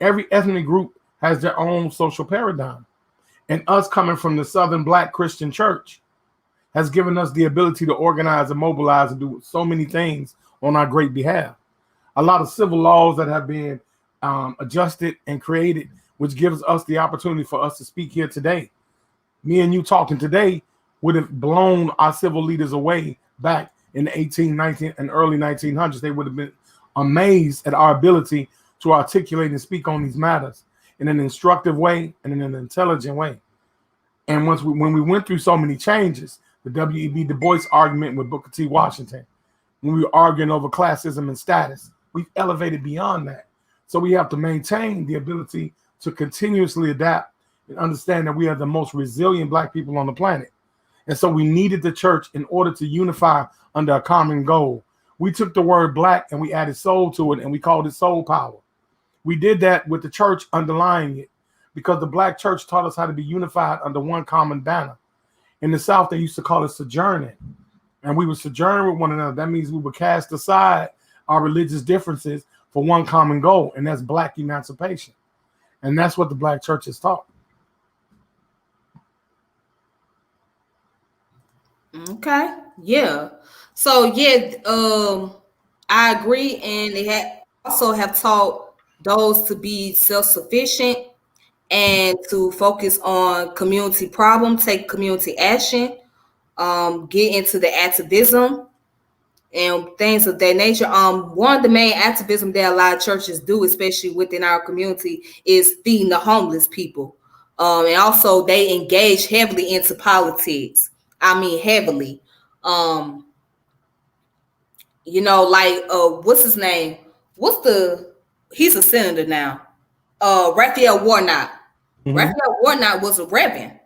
Every ethnic group has their own social paradigm. And us coming from the Southern Black Christian church has given us the ability to organize and mobilize and do so many things on our great behalf. A lot of civil laws that have been adjusted and created, which gives us the opportunity for us to speak here today. Me and you talking today would have blown our civil leaders away back in the 18, 19, and early 1900s. They would have been amazed at our ability to articulate and speak on these matters in an instructive way and in an intelligent way. And when we went through so many changes, the W.E.B. Du Bois argument with Booker T. Washington, when we were arguing over classism and status, we've elevated beyond that. So we have to maintain the ability to continuously adapt and understand that we are the most resilient Black people on the planet. And so we needed the church in order to unify under a common goal. We took the word Black and we added soul to it, and we called it soul power. We did that with the church underlying it because the Black church taught us how to be unified under one common banner. In the South, they used to call it sojourning. And we would sojourn with one another. That means we would cast aside our religious differences for one common goal, and that's Black emancipation. And that's what the Black church has taught. Okay. Yeah. So yeah, I agree, and they also have taught those to be self-sufficient and to focus on community problem, take community action, get into the activism and things of that nature. One of the main activism that a lot of churches do, especially within our community, is feeding the homeless people. And also they engage heavily into politics. I mean, heavily. Like what's his name? He's a senator now. Raphael Warnock. Mm-hmm. Raphael Warnock was a reverend.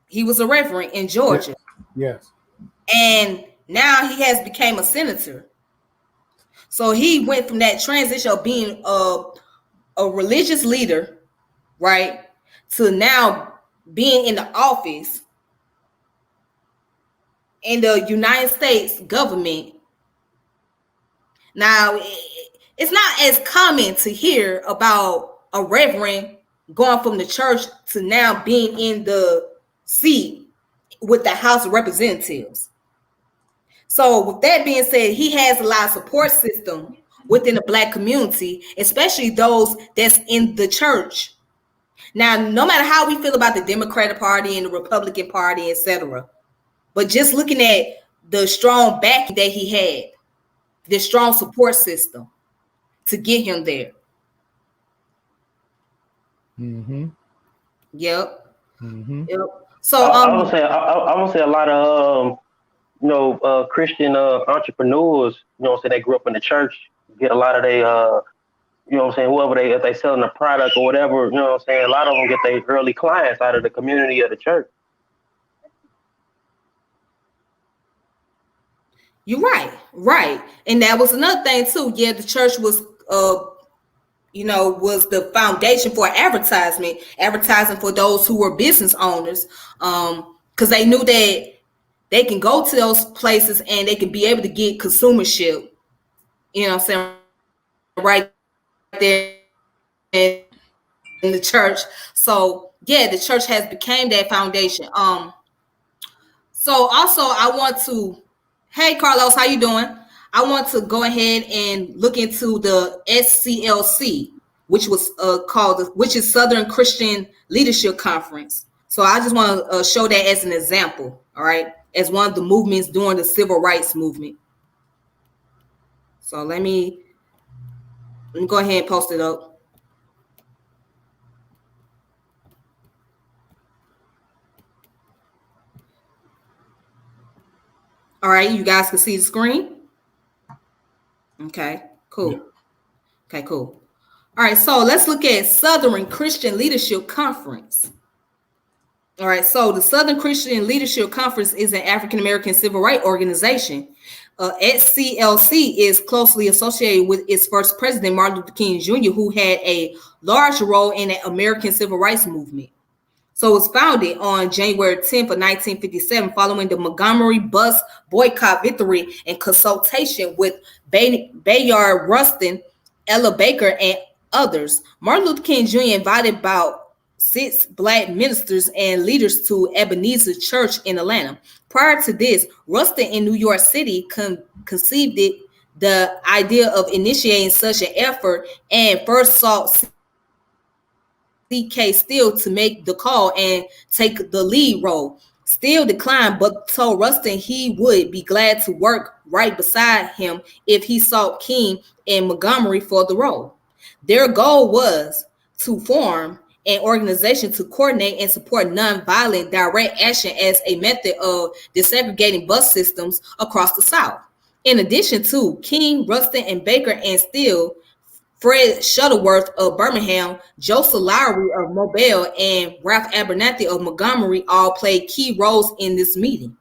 He was a reverend in Georgia. Yes. And now he has become a senator. So he went from that transition of being a religious leader, right, to now being in the office in the United States government. Now, it's not as common to hear about a reverend going from the church to now being in the seat with the House of Representatives. So with that being said, he has a lot of support system within the Black community, especially those that's in the church. Now, no matter how we feel about the Democratic Party and the Republican Party, etc., but just looking at the strong backing that he had, the strong support system to get him there. Mm-hmm. Yep. Mm-hmm. Yep. So I would say a lot of Christian entrepreneurs, they grew up in the church, get a lot of whoever if they selling a product or whatever, a lot of them get their early clients out of the community of the church. You're right. And that was another thing too. Yeah, the church was was the foundation for advertising for those who were business owners, because they knew that they can go to those places and they can be able to get consumership, I'm saying, right there in the church. So yeah, the church has become that foundation. So also I want to, hey Carlos, how you doing? I want to go ahead and look into the SCLC, which was which is Southern Christian Leadership Conference. So I just want to show that as an example, all right, as one of the movements during the civil rights movement. So let me go ahead and post it up. All right, you guys can see the screen. Okay, cool. Yeah. Okay, cool. All right, so let's look at Southern Christian Leadership Conference. All right, so the Southern Christian Leadership Conference is an African-American civil rights organization. SCLC is closely associated with its first president, Martin Luther King Jr., who had a large role in the American civil rights movement. So it was founded on January 10th of 1957, following the Montgomery bus boycott victory in consultation with Bayard Rustin, Ella Baker, and others. Martin Luther King Jr. invited about 6 Black ministers and leaders to Ebenezer Church in Atlanta. Prior to this, Rustin in New York City conceived the idea of initiating such an effort and first sought C.K. Steele to make the call and take the lead role. Steele declined, but told Rustin he would be glad to work right beside him if he sought King and Montgomery for the role. Their goal was to form an organization to coordinate and support nonviolent direct action as a method of desegregating bus systems across the South. In addition to King, Rustin, and Baker and Steele, Fred Shuttleworth of Birmingham, Joseph Lowry of Mobile, and Ralph Abernathy of Montgomery all played key roles in this meeting.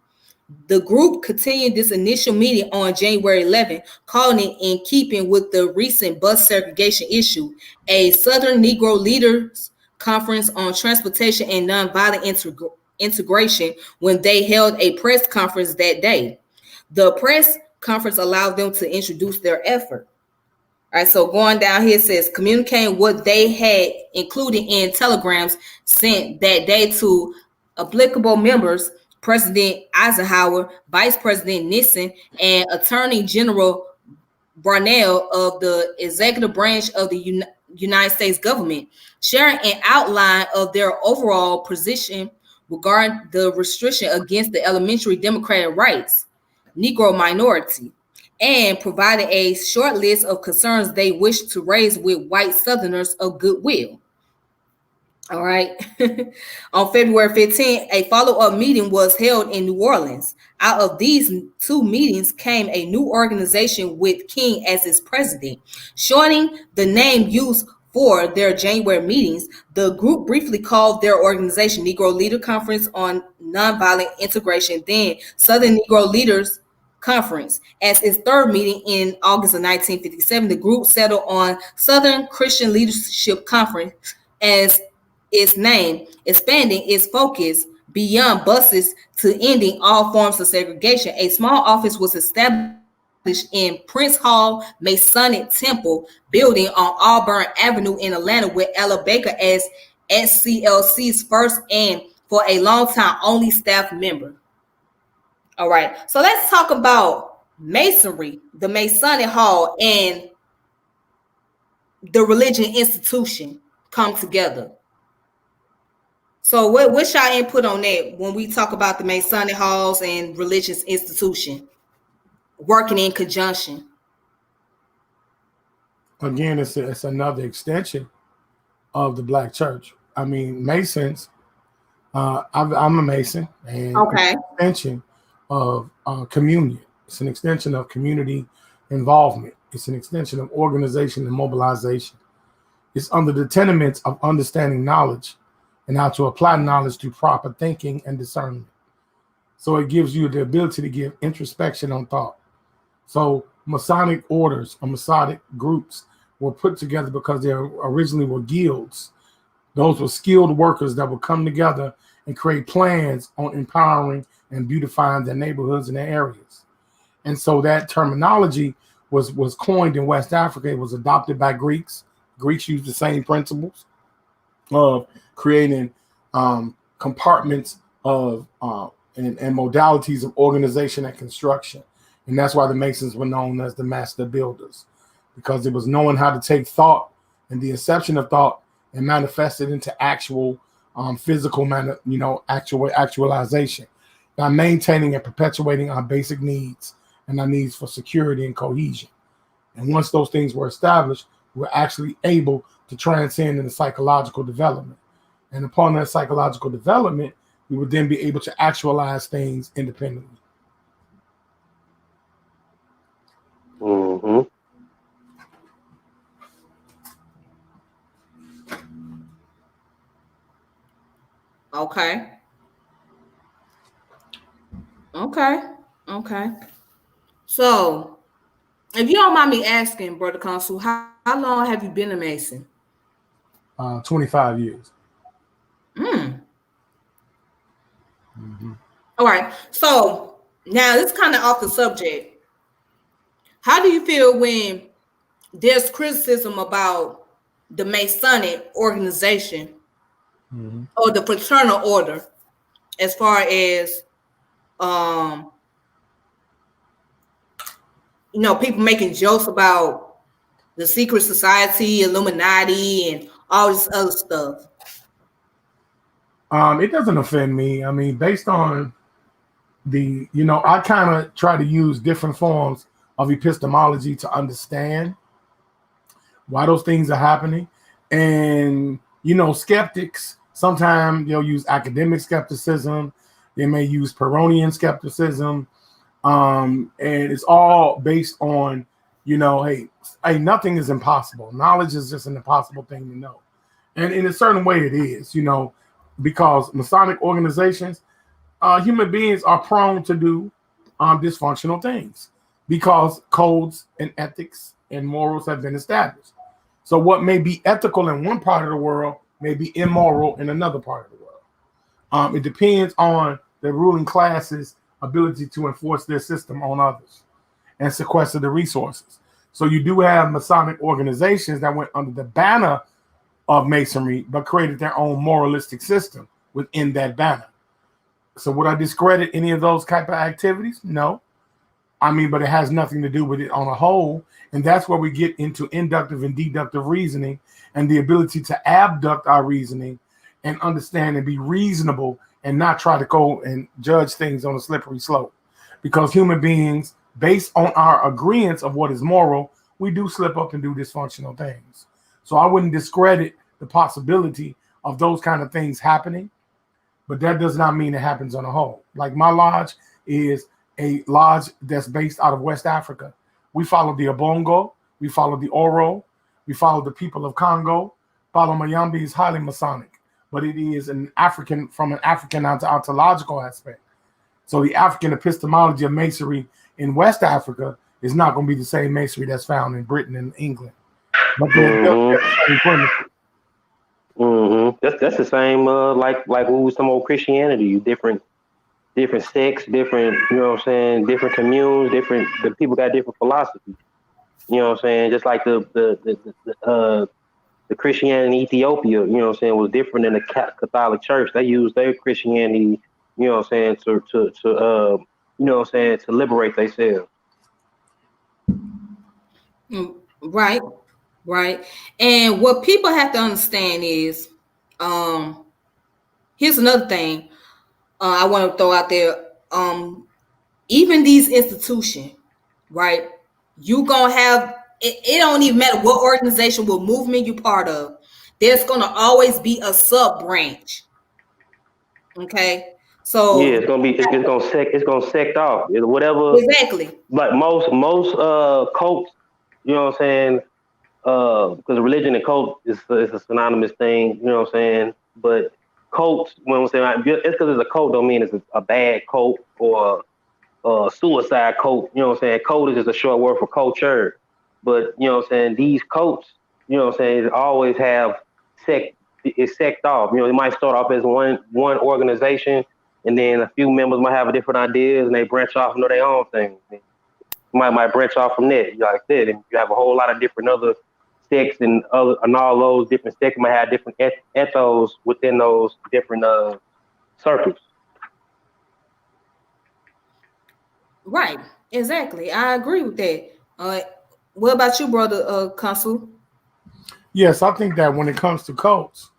The group continued this initial meeting on January 11, calling it, in keeping with the recent bus segregation issue, a Southern Negro Leaders Conference on Transportation and Nonviolent Integration, when they held a press conference that day. The press conference allowed them to introduce their effort. All right, so going down here, it says communicating what they had included in telegrams sent that day to applicable members, President Eisenhower, Vice President Nixon, and Attorney General Barnell of the executive branch of the United States government, sharing an outline of their overall position regarding the restriction against the elementary democratic rights, Negro minority, and provided a short list of concerns they wished to raise with white Southerners of goodwill. All right. On February 15th, a follow-up meeting was held in New Orleans. Out of these 2 meetings came a new organization with King as its president. Shortening the name used for their January meetings, the group briefly called their organization Negro Leader Conference on Nonviolent Integration, then Southern Negro Leaders Conference. As its 3rd meeting in August of 1957, the group settled on Southern Christian Leadership Conference as its name, expanding its focus beyond buses to ending all forms of segregation. A small office was established in Prince Hall Masonic Temple building on Auburn Avenue in Atlanta, with Ella Baker as SCLC's first and, for a long time, only staff member. All right, so let's talk about Masonry, the Masonic Hall, and the religion institution come together. So what's your input on that when we talk about the Masonic halls and religious institution working in conjunction? Again, it's another extension of the Black church. I mean, Masons, I'm a Mason, and okay, it's an extension of communion. It's an extension of community involvement. It's an extension of organization and mobilization. It's under the tenements of understanding knowledge and how to apply knowledge through proper thinking and discernment. So it gives you the ability to give introspection on thought. So Masonic orders or Masonic groups were put together because they originally were guilds. Those were skilled workers that would come together and create plans on empowering and beautifying their neighborhoods and their areas. And so that terminology was coined in West Africa. It was adopted by Greeks. Greeks used the same principles of creating compartments of and modalities of organization and construction. And that's why the Masons were known as the master builders, because it was knowing how to take thought and the inception of thought and manifest it into actual physical actualization by maintaining and perpetuating our basic needs and our needs for security and cohesion. And once those things were established, we're actually able to transcend into psychological development. And upon that psychological development, we would then be able to actualize things independently. Mm-hmm. Okay. So, if you don't mind me asking, Brother Consul, how long have you been a Mason? 25 years. All right. So now this is kind of off the subject. How do you feel when there's criticism about the Masonic organization or the fraternal order, as far as people making jokes about the secret society, Illuminati, and all this other stuff? It doesn't offend me. I mean, based on I kind of try to use different forms of epistemology to understand why those things are happening. And, skeptics, sometimes they'll use academic skepticism. They may use Pyrrhonian skepticism. And it's all based on, hey, nothing is impossible. Knowledge is just an impossible thing to know. And in a certain way it is, because Masonic organizations, human beings are prone to do dysfunctional things because codes and ethics and morals have been established. So what may be ethical in one part of the world may be immoral in another part of the world. It depends on the ruling class's ability to enforce their system on others and sequester the resources. So you do have Masonic organizations that went under the banner of Masonry, but created their own moralistic system within that banner. So would I discredit any of those type of activities? No. I mean, but it has nothing to do with it on a whole. And that's where we get into inductive and deductive reasoning and the ability to abduct our reasoning and understand and be reasonable and not try to go and judge things on a slippery slope. Because human beings, based on our agreement of what is moral, we do slip up and do dysfunctional things. So I wouldn't discredit the possibility of those kind of things happening, but that does not mean it happens on a whole. Like my lodge is a lodge that's based out of West Africa. We follow the Obongo, we follow the Oro, we follow the people of Congo. Follow Mayambi is highly Masonic, but it is from an African ontological aspect. So the African epistemology of Masonry in West Africa is not going to be the same Masonry that's found in Britain and England. But that's the same like with some old Christianity, different sects, different, different communes, the people got different philosophies. Just like the Christianity in Ethiopia, was different than the Catholic Church. They used their Christianity, to liberate themselves. Right. And what people have to understand is, here's another thing I want to throw out there. Even these institutions, right? You gonna have it don't even matter what organization, what movement you're part of. There's gonna always be a sub branch. Okay. So yeah, it's gonna sect off. Whatever. Exactly. Like most cults, because religion and cult is a synonymous thing, But cults, when we say it's because it's a cult, don't mean it's a bad cult or a suicide cult. Cult is just a short word for culture. But you know what I'm saying, these cults, you know what I'm saying, always have sect off. You know, it might start off as one organization, and then a few members might have different ideas, and they branch off into their own thing. Might branch off from that, like I said, and you have a whole lot of different other sects and all those different sects might have different ethos within those different circles. Right. Exactly. I agree with that. What about you, brother Consul? Yes, I think that when it comes to cults,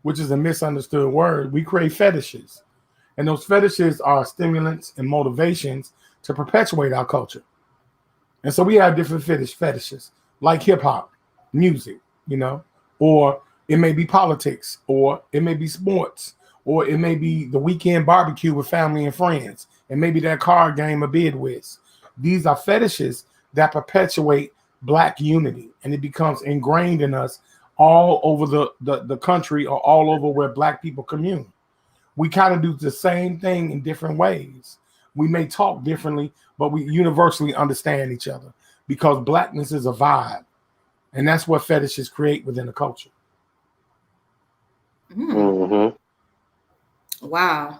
which is a misunderstood word, we create fetishes. And those fetishes are stimulants and motivations to perpetuate our culture. And so we have different fetishes, like hip hop, music, you know, or it may be politics, or it may be sports, or it may be the weekend barbecue with family and friends, and maybe that card game of bid whist. These are fetishes that perpetuate Black unity, and it becomes ingrained in us all over the country, or all over where Black people commune. We kind of do the same thing in different ways. We may talk differently, but we universally understand each other because Blackness is a vibe. And that's what fetishes create within the culture. Mm. Wow.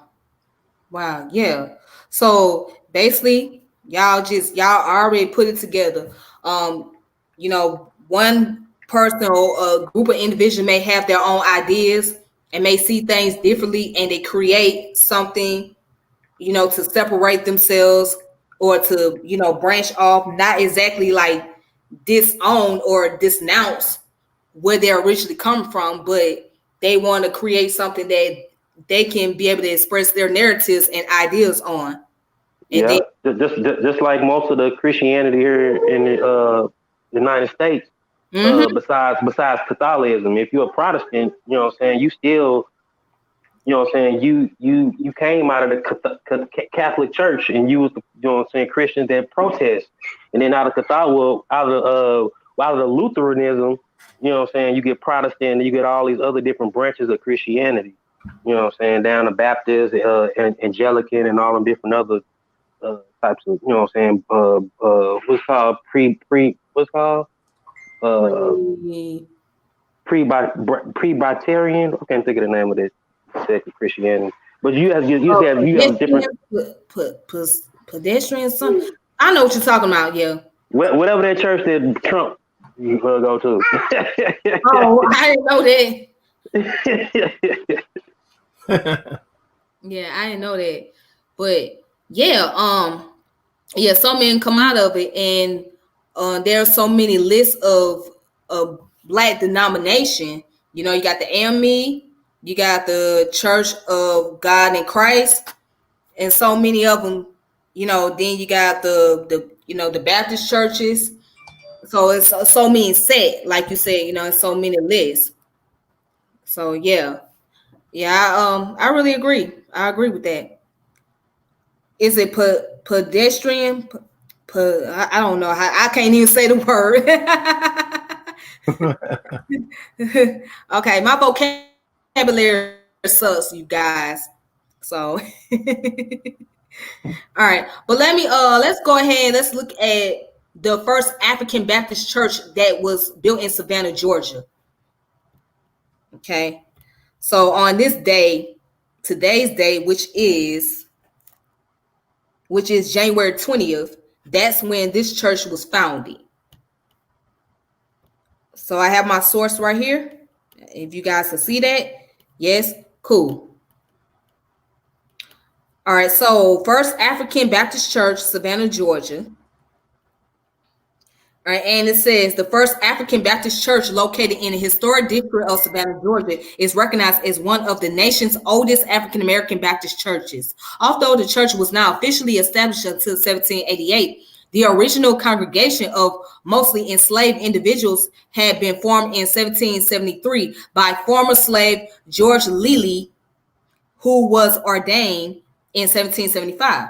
Yeah. So basically, y'all already put it together. You know, one person or a group of individuals may have their own ideas and may see things differently, and they create something, you know, to separate themselves or to, you know, branch off, not exactly like disown or denounce where they're originally come from, but they want to create something that they can be able to express their narratives and ideas on. And just like most of the Christianity here in the United States, besides Catholicism, if you're a Protestant, you know what I'm saying, you still, you know what I'm saying, you came out of the Catholic Church, and you was, you know what I'm saying, Christians that protest, and then out of the Lutheranism, you know what I'm saying, you get Protestant, and you get all these other different branches of Christianity, you know what I'm saying, down to Baptist, Anglican, and all them different other types of, you know what I'm saying, what's called Presbyterian. I can't think of the name of this sect of Christianity. But you have different pedestrian something. I know what you're talking about. Yeah. Whatever that church that Trump you go to. Oh, I didn't know that. Yeah, I didn't know that. But yeah, so many come out of it, and there are so many lists of Black denomination. You know, you got the AME, you got the Church of God in Christ, and so many of them. You know, then you got the Baptist churches. So it's so many set, like you said. You know, it's so many lists. So yeah, I really agree. I agree with that. Is it pedestrian? I don't know. I can't even say the word. Okay, my vocabulary sucks, you guys. So, all right. But let's go ahead. Let's look at the first African Baptist church that was built in Savannah, Georgia. Okay. So on this day, today's day, which is January 20th, that's when this church was founded. So I have my source right here. If you guys can see that. Yes, cool. All right, so First African Baptist Church, Savannah, Georgia. All right, and it says the First African Baptist Church located in the historic district of Savannah, Georgia, is recognized as one of the nation's oldest African American Baptist churches. Although the church was not officially established until 1788, the original congregation of mostly enslaved individuals had been formed in 1773 by former slave George Lilly, who was ordained in 1775.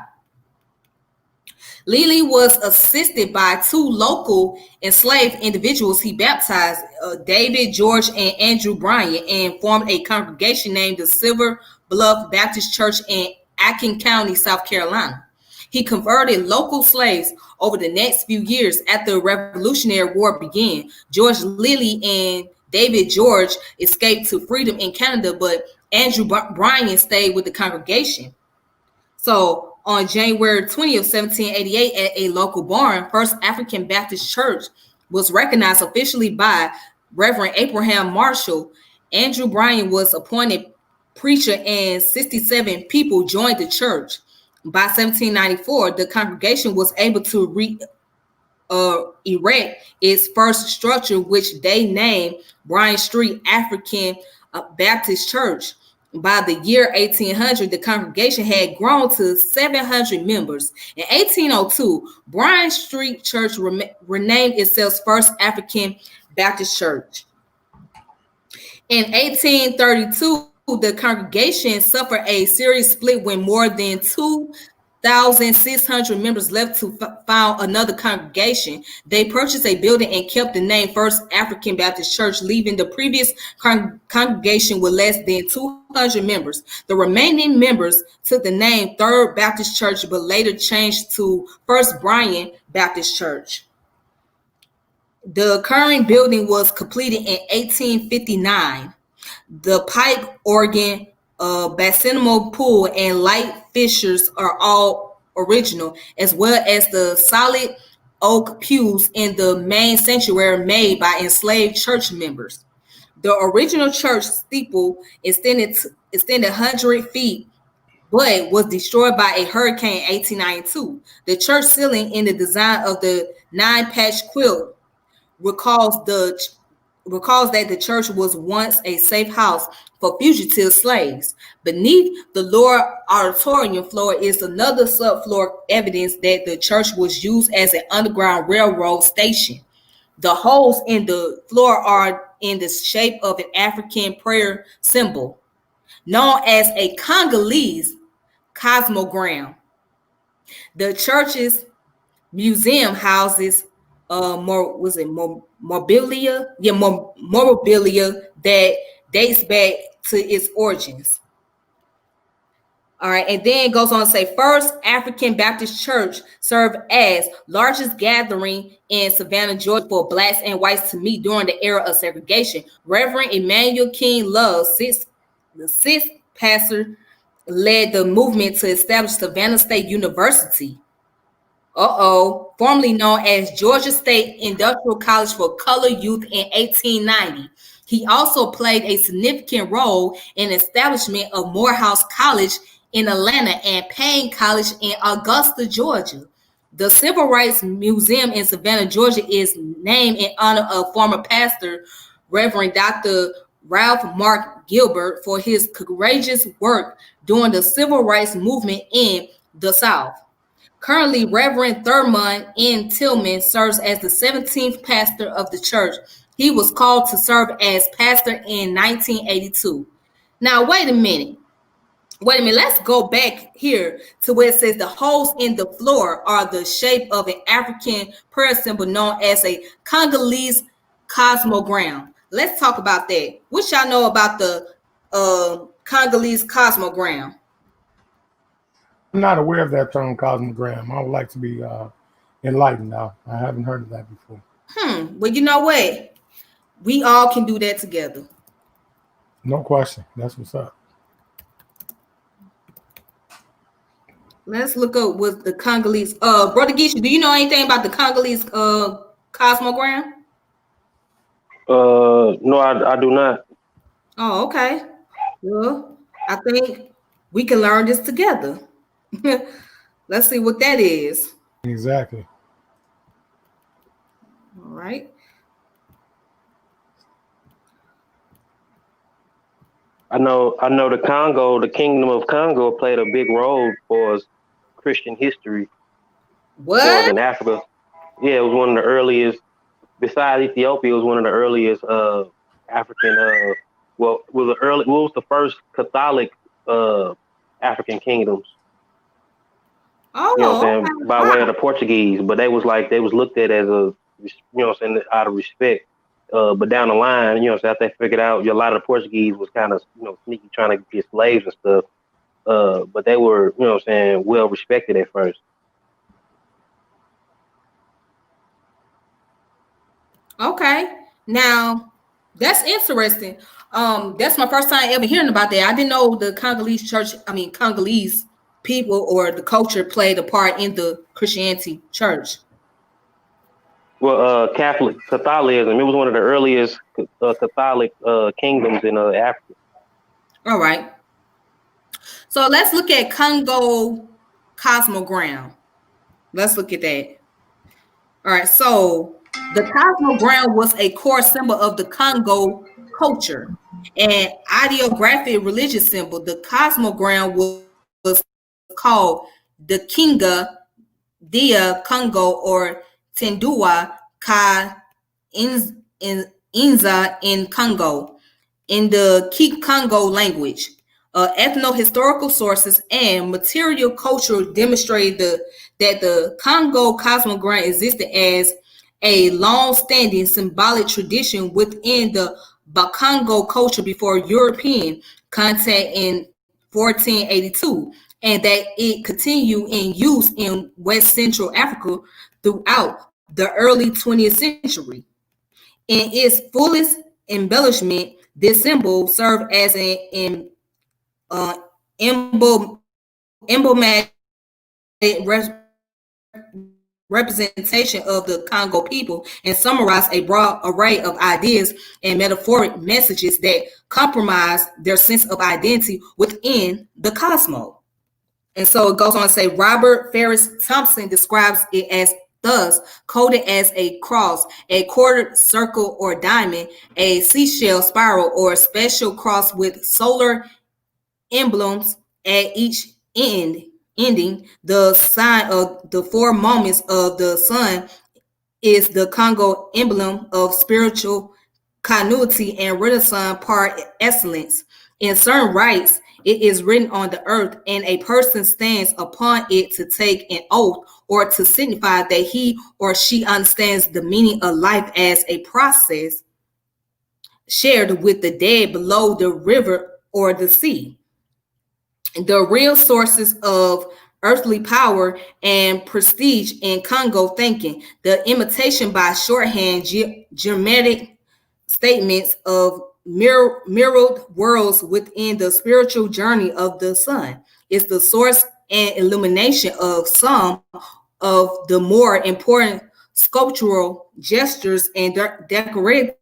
Lilly was assisted by two local enslaved individuals he baptized, David George and Andrew Bryant, and formed a congregation named the Silver Bluff Baptist Church in Aiken County, South Carolina. He converted local slaves over the next few years after the Revolutionary War began. George Lilly and David George escaped to freedom in Canada, but Andrew Bryan stayed with the congregation. So on January 20th, 1788, at a local barn, First African Baptist Church was recognized officially by Reverend Abraham Marshall. Andrew Bryan was appointed preacher and 67 people joined the church. By 1794, the congregation was able to erect its first structure, which they named Bryan Street African Baptist Church. By the year 1800, the congregation had grown to 700 members. In 1802, Bryan Street Church renamed itself First African Baptist Church. In 1832, the congregation suffered a serious split when more than 2,600 members left to found another congregation. They purchased a building and kept the name First African Baptist Church, leaving the previous congregation with less than 200 members. The remaining members took the name Third Baptist Church, but later changed to First Bryan Baptist Church. The current building was completed in 1859. The pipe organ, baptismal pool, and light fixtures are all original, as well as the solid oak pews in the main sanctuary made by enslaved church members. The original church steeple extended 100 feet, but was destroyed by a hurricane in 1892. The church ceiling in the design of the 9-patch quilt recalls that the church was once a safe house for fugitive slaves. Beneath the lower auditorium floor is another subfloor, evidence that the church was used as an underground railroad station. The holes in the floor are in the shape of an African prayer symbol, known as a Congolese cosmogram. The church's museum houses memorabilia that dates back to its origins. All right, and then it goes on to say First African Baptist Church served as largest gathering in Savannah, Georgia, for blacks and whites to meet during the era of segregation. Reverend Emmanuel King Love, the sixth pastor, led the movement to establish Savannah State University. Formerly known as Georgia State Industrial College for Colored Youth in 1890. He also played a significant role in the establishment of Morehouse College in Atlanta and Payne College in Augusta, Georgia. The Civil Rights Museum in Savannah, Georgia is named in honor of former pastor Reverend Dr. Ralph Mark Gilbert for his courageous work during the Civil Rights Movement in the South. Currently, Reverend Thurmond N. Tillman serves as the 17th pastor of the church. He was called to serve as pastor in 1982. Now, wait a minute. Let's go back here to where it says the holes in the floor are the shape of an African prayer symbol known as a Congolese cosmogram. Let's talk about that. What y'all know about the Congolese cosmogram? I'm not aware of that term, cosmogram. I would like to be enlightened now. I haven't heard of that before. Well, you know what? We all can do that together. No question. That's what's up. Let's look up what the Congolese. Brother Geisha, do you know anything about the Congolese cosmogram? No, I do not. Oh, okay. Well, I think we can learn this together. Let's see what that is. Exactly. All right. I know the Congo, the Kingdom of Congo played a big role for Christian history. What? In Africa. Yeah, it was one of the earliest, besides Ethiopia, it was one of the earliest African what was the first Catholic African kingdoms. Oh, you know what I'm saying, by way of the Portuguese, but they was looked at as a, you know what I'm saying, out of respect. But down the line, you know, so after they figured out a lot of the Portuguese was kind of, you know, sneaky trying to get slaves and stuff. But they were, you know what I'm saying, well respected at first. Okay. Now that's interesting. That's my first time ever hearing about that. I didn't know the Congolese people or the culture played a part in the Christianity church. Well, Catholicism. It was one of the earliest Catholic kingdoms in Africa. All right. So let's look at Congo Cosmogram. Let's look at that. All right. So the Cosmogram was a core symbol of the Congo culture and ideographic religious symbol. The Cosmogram was called the Kinga Dia Congo or Tendua Ka Inza in Congo in the Congo language. Ethno-historical sources and material culture demonstrate that the Congo cosmogram existed as a long-standing symbolic tradition within the Bakongo culture before European contact in 1482, and that it continued in use in West Central Africa throughout the early 20th century. In its fullest embellishment, this symbol served as an emblematic representation of the Congo people and summarized a broad array of ideas and metaphoric messages that compromise their sense of identity within the cosmos. And so it goes on to say Robert Ferris Thompson describes it as thus coded as a cross, a quartered circle or diamond, a seashell spiral, or a special cross with solar emblems at each ending. The sign of the four moments of the sun is the Congo emblem of spiritual continuity and Renaissance par excellence. In certain rites, it is written on the earth, and a person stands upon it to take an oath or to signify that he or she understands the meaning of life as a process shared with the dead below the river or the sea. The real sources of earthly power and prestige in Congo thinking, the imitation by shorthand geometric statements of mirrored worlds within the spiritual journey of the sun is the source and illumination of some of the more important sculptural gestures and decorative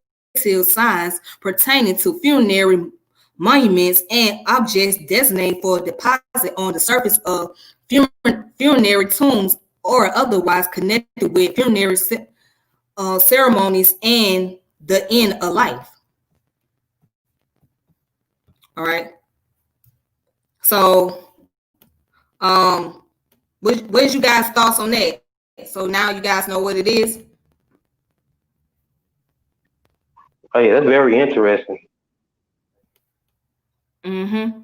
signs pertaining to funerary monuments and objects designated for deposit on the surface of funerary tombs or otherwise connected with funerary ceremonies and the end of life. All right. So, what is you guys' thoughts on that? So now you guys know what it is. Oh yeah, that's very interesting. Mm-hmm.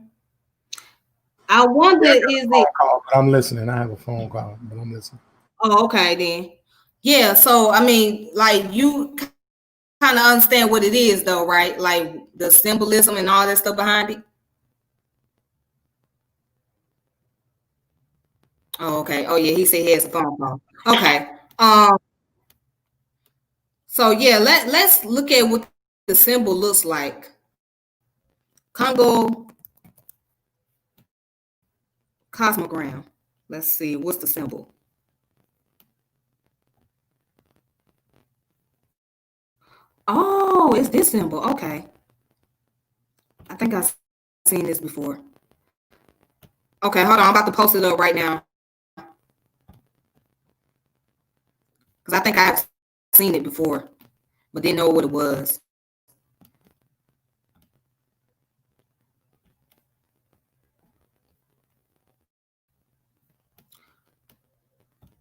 I wonder, is it? I'm listening. I have a phone call, but I'm listening. Oh, okay then. Yeah. So I mean, like you kind of understand what it is, though, right? Like the symbolism and all that stuff behind it. Oh, okay. Oh yeah, he said he has a phone call. Okay. So yeah, let's look at what the symbol looks like. Congo Cosmogram. Let's see, what's the symbol? Oh, it's this symbol. Okay. I think I've seen this before. Okay, hold on. I'm about to post it up right now. Because I think I've seen it before, but didn't know what it was.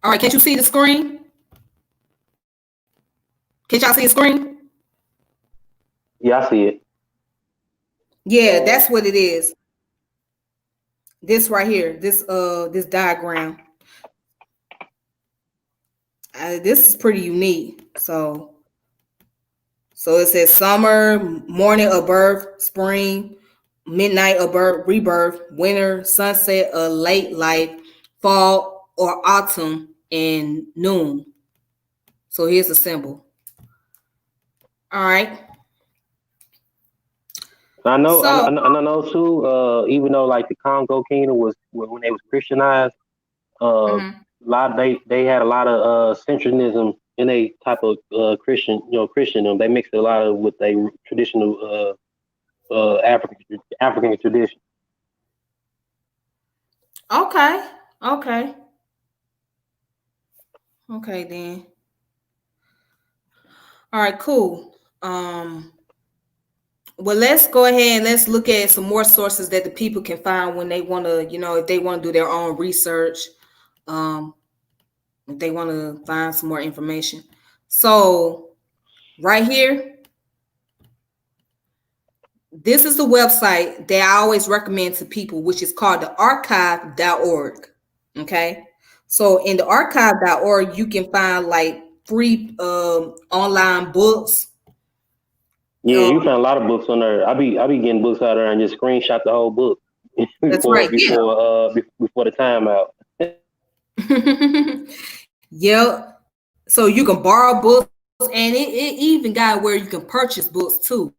All right, can't you see the screen? Can't y'all see the screen? Yeah, I see it. Yeah, that's what it is. This right here, this diagram. This is pretty unique. So it says summer, morning of birth, spring, midnight of birth, rebirth, winter, sunset, a late life, fall or autumn, and noon. So here's the symbol. All right. I know, So, I know too. Even though like the Congo Kingdom was when they was Christianized, a mhm. lot they had a lot of centrism in a type of Christian, Christendom. They mixed a lot of with a traditional African tradition. Okay. Okay. Okay then. All right, cool. Well, let's go ahead and let's look at some more sources that the people can find when they want to, if they want to do their own research, um, if they want to find some more information. So, right here, this is the website that I always recommend to people, which is called the archive.org. Okay. So, in the archive.org, you can find like free online books. Yeah, Uh, you find a lot of books on there. I be getting books out there and just screenshot the whole book that's before right. Yeah. before before the timeout. Yep. So you can borrow books, and it even got where you can purchase books too.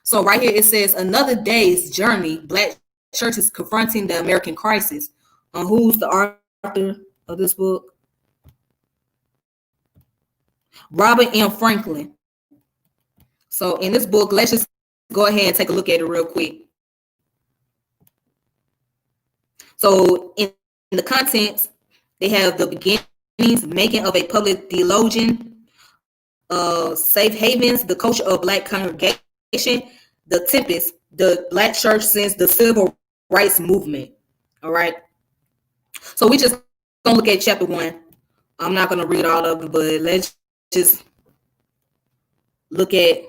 So right here it says another day's journey. Black churches confronting the American crisis. Who's the author of this book? Robert M. Franklin. So in this book, let's just go ahead and take a look at it real quick. So in the contents, they have the beginnings, making of a public theologian, safe havens, the culture of Black congregation, the Tempest, the Black church since the Civil Rights Movement. All right. So we just gonna look at chapter 1. I'm not gonna read all of it, but let's just look at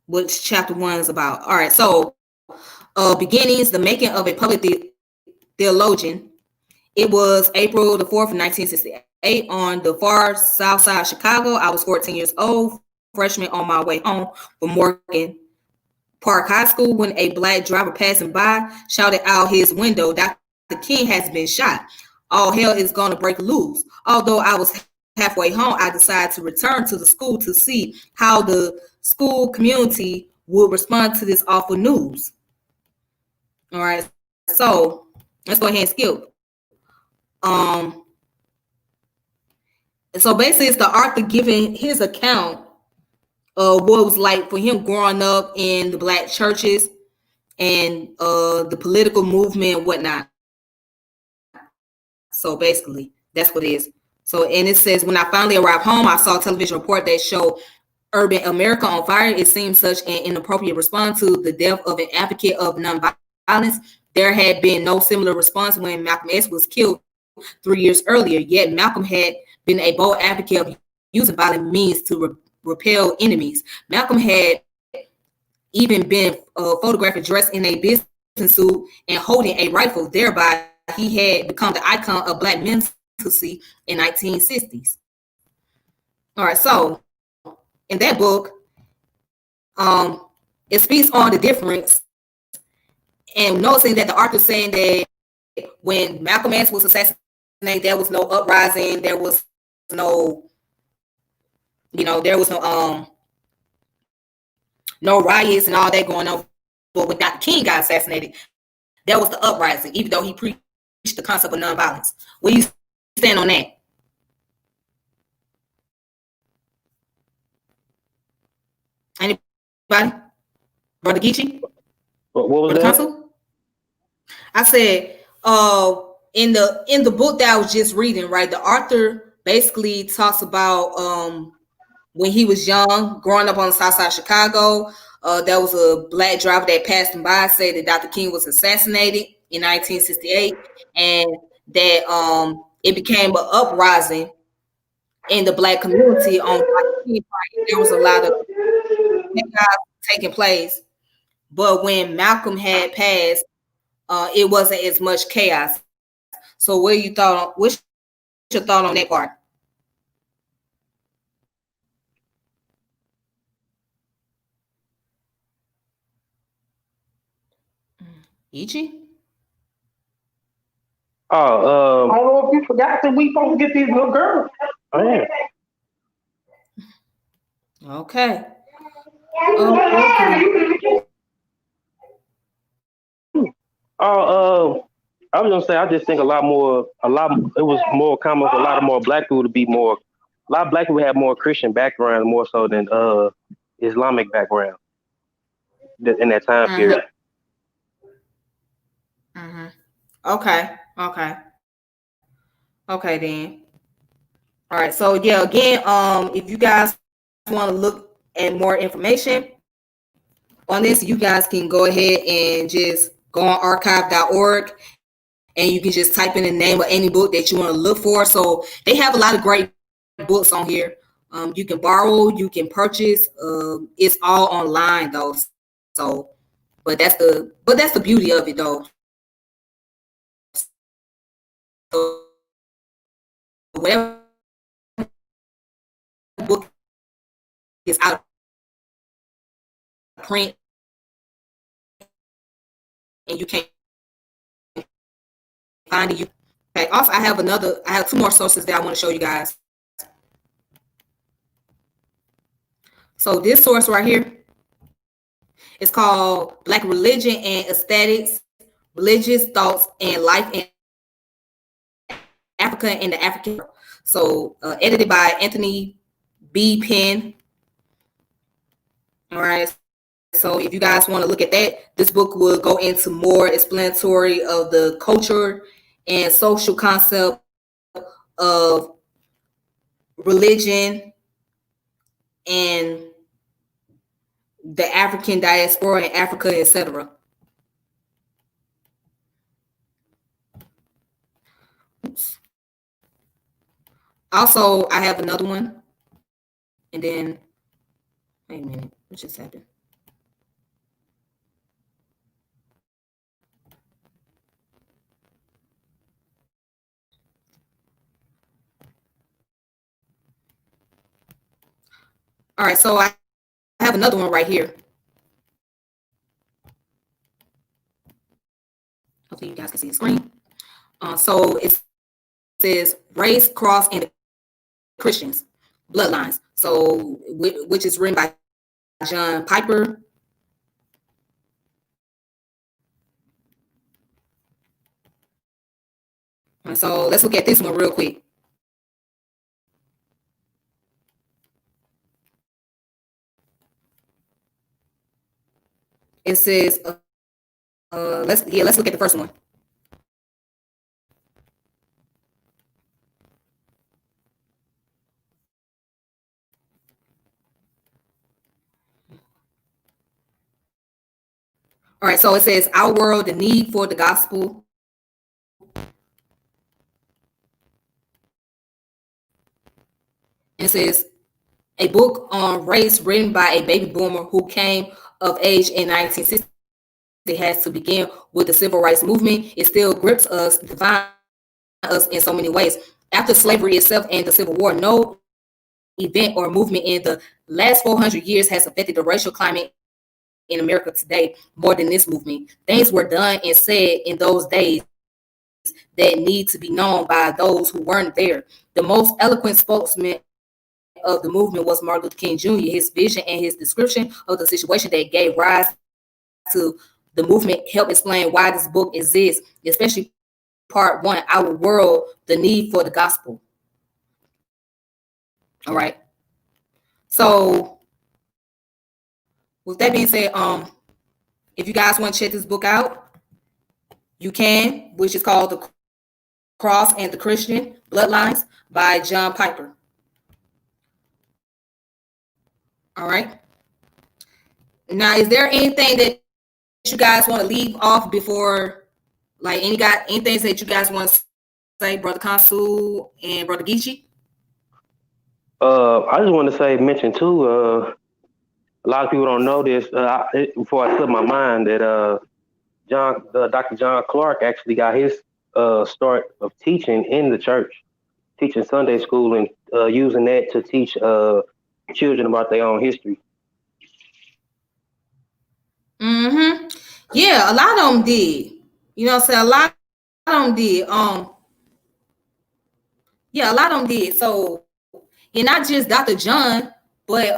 what chapter 1 is about. All right. So beginnings, the making of a public theologian. It was April the 4th, 1968, on the far south side of Chicago. I was 14 years old, freshman on my way home from Morgan Park High School, when a Black driver passing by shouted out his window, "Dr. King has been shot. All hell is going to break loose." Although I was halfway home, I decided to return to the school to see how the school community would respond to this awful news. All right, so let's go ahead and skip. So basically, it's the author giving his account of what it was like for him growing up in the Black churches and the political movement and whatnot. So basically, that's what it is. So, and it says, when I finally arrived home, I saw a television report that showed urban America on fire. It seemed such an inappropriate response to the death of an advocate of nonviolence. There had been no similar response when Malcolm X was killed 3 years earlier, yet Malcolm had been a bold advocate of using violent means to repel enemies. Malcolm had even been photographed dressed in a business suit and holding a rifle. Thereby, he had become the icon of Black militancy in 1960s. All right, so in that book, it speaks on the difference, and noticing that the author is saying that when Malcolm X was assassinated, there was no uprising, there was no, there was no riots and all that going on. But when Dr. King got assassinated, there was the uprising, even though he preached the concept of nonviolence. Where you stand on that? Anybody? Brother Geechee? What was Brother that? Consul? I said, in the book that I was just reading, right, the author basically talks about when he was young, growing up on the south side of Chicago. There was a Black driver that passed him by, said that Dr. King was assassinated in 1968, and that it became an uprising in the Black community on Dr. King Party. There was a lot of chaos taking place, but when Malcolm had passed, it wasn't as much chaos. So, what you thought? What's your thought on that part? Ichi? Oh, I don't know if you forgot that we supposed to get these little girls. Oh, yeah. Okay. Okay. I was gonna say I just think it was more common for a lot of more black people to be more. A lot of black people have more Christian background more so than Islamic background in that time period. Mm-hmm. Okay. Okay. Okay then. All right. So yeah, again, if you guys want to look at more information on this, you guys can go ahead and just go on archive.org and you can just type in the name of any book that you want to look for. So they have a lot of great books on here. You can borrow, you can purchase. It's all online though. So, but that's the beauty of it though. So whatever book is out of print and you can't find it. Okay. Also, I have two more sources that I want to show you guys. So this source right here is called Black Religion and Aesthetics, Religious Thoughts and Life in Africa and the African. So edited by Anthony B. Penn. All right. So if you guys want to look at that, this book will go into more explanatory of the culture and social concept of religion and the African diaspora in Africa, etc. Also, I have another one. And then, wait a minute, what just happened? All right, so I have another one right here. Hopefully you guys can see the screen. So it says Race, Cross, and Christians, Bloodlines. So which is written by John Piper. And so let's look at this one real quick. It says, let's look at the first one. All right, so it says Our World, the Need for the Gospel. It says a book on race written by a baby boomer who came of age in 1960. It has to begin with the civil rights movement. It still grips us, defines us in so many ways. After slavery itself and the Civil War, no event or movement in the last 400 years has affected the racial climate in America today more than this movement. Things were done and said in those days that need to be known by those who weren't there. The most eloquent spokesman of the movement was Martin Luther King Jr. His vision and his description of the situation that gave rise to the movement help explain why this book exists, especially part one, Our World, the Need for the Gospel. All right. So with that being said, if you guys want to check this book out, you can, which is called The Cross and the Christian Bloodlines by John Piper. All right. Now, is there anything that you guys want to leave off before, like anything that you guys want to say, Brother Consul and Brother Geechee? I just want to mention too, a lot of people don't know this. Before I slip my mind, that Dr. John Clark actually got his start of teaching in the church, teaching Sunday school and using that to teach children about their own history. Mm-hmm. Yeah, a lot of them did. You know what I'm saying? A lot of them did. Yeah, a lot of them did. So, and not just Dr. John, But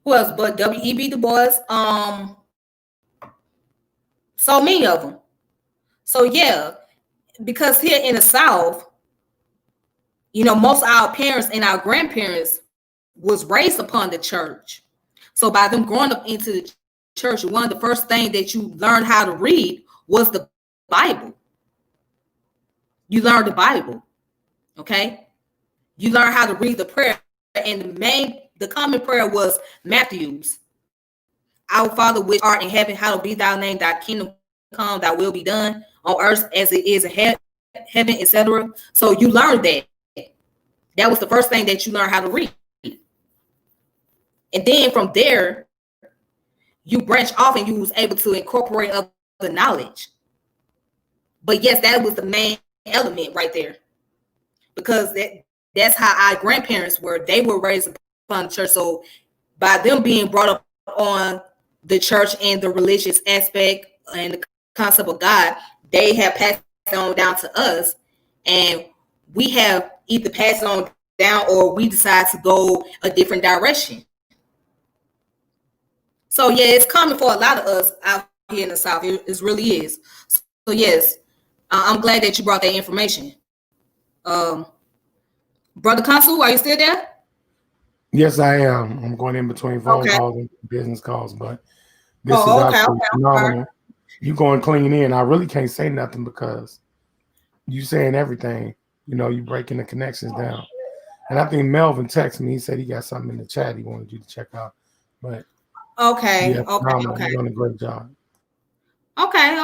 who else? But W.E.B. Du Bois. So many of them. So yeah, because here in the South, you know, most of our parents and our grandparents was raised upon the church. So by them growing up into the church, one of the first things that you learned how to read was the Bible. You learned the Bible, okay? You learn how to read the prayer, and the common prayer was Matthew's. Our Father which art in heaven, hallowed be thy name, thy kingdom come, thy will be done on earth as it is in heaven, etc. So you learned that. That was the first thing that you learned how to read. And then from there, you branch off and you was able to incorporate other knowledge. But yes, that was the main element right there. Because that's how our grandparents were. They were raised upon the church. So by them being brought up on the church and the religious aspect and the concept of God, they have passed it on down to us. And we have either passed it on down or we decide to go a different direction. So yeah, it's common for a lot of us out here in the South. It really is. So yes, I'm glad that you brought that information. Brother Consul, are you still there? Yes, I am. I'm going in between phone calls and business calls, but this is absolutely phenomenal. You going clean in. I really can't say nothing because you saying everything. You know, you breaking the connections down. And I think Melvin texted me. He said he got something in the chat he wanted you to check out. But okay. You're doing a great job. Okay.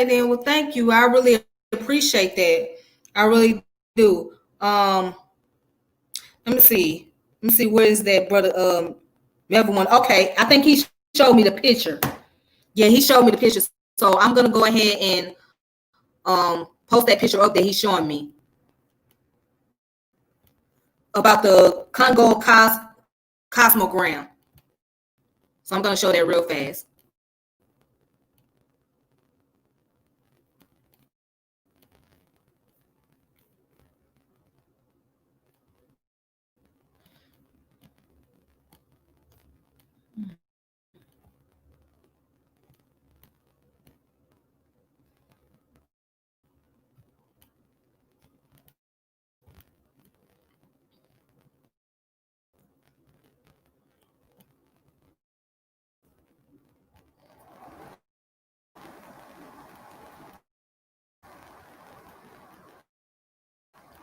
Then, well, thank you. I really appreciate that. I really do. Let me see. Where is that brother? Melvin one. Okay, I think he showed me the picture. Yeah, he showed me the picture. So I'm gonna go ahead and post that picture up that he's showing me about the Congo Cosmogram. So I'm gonna show that real fast.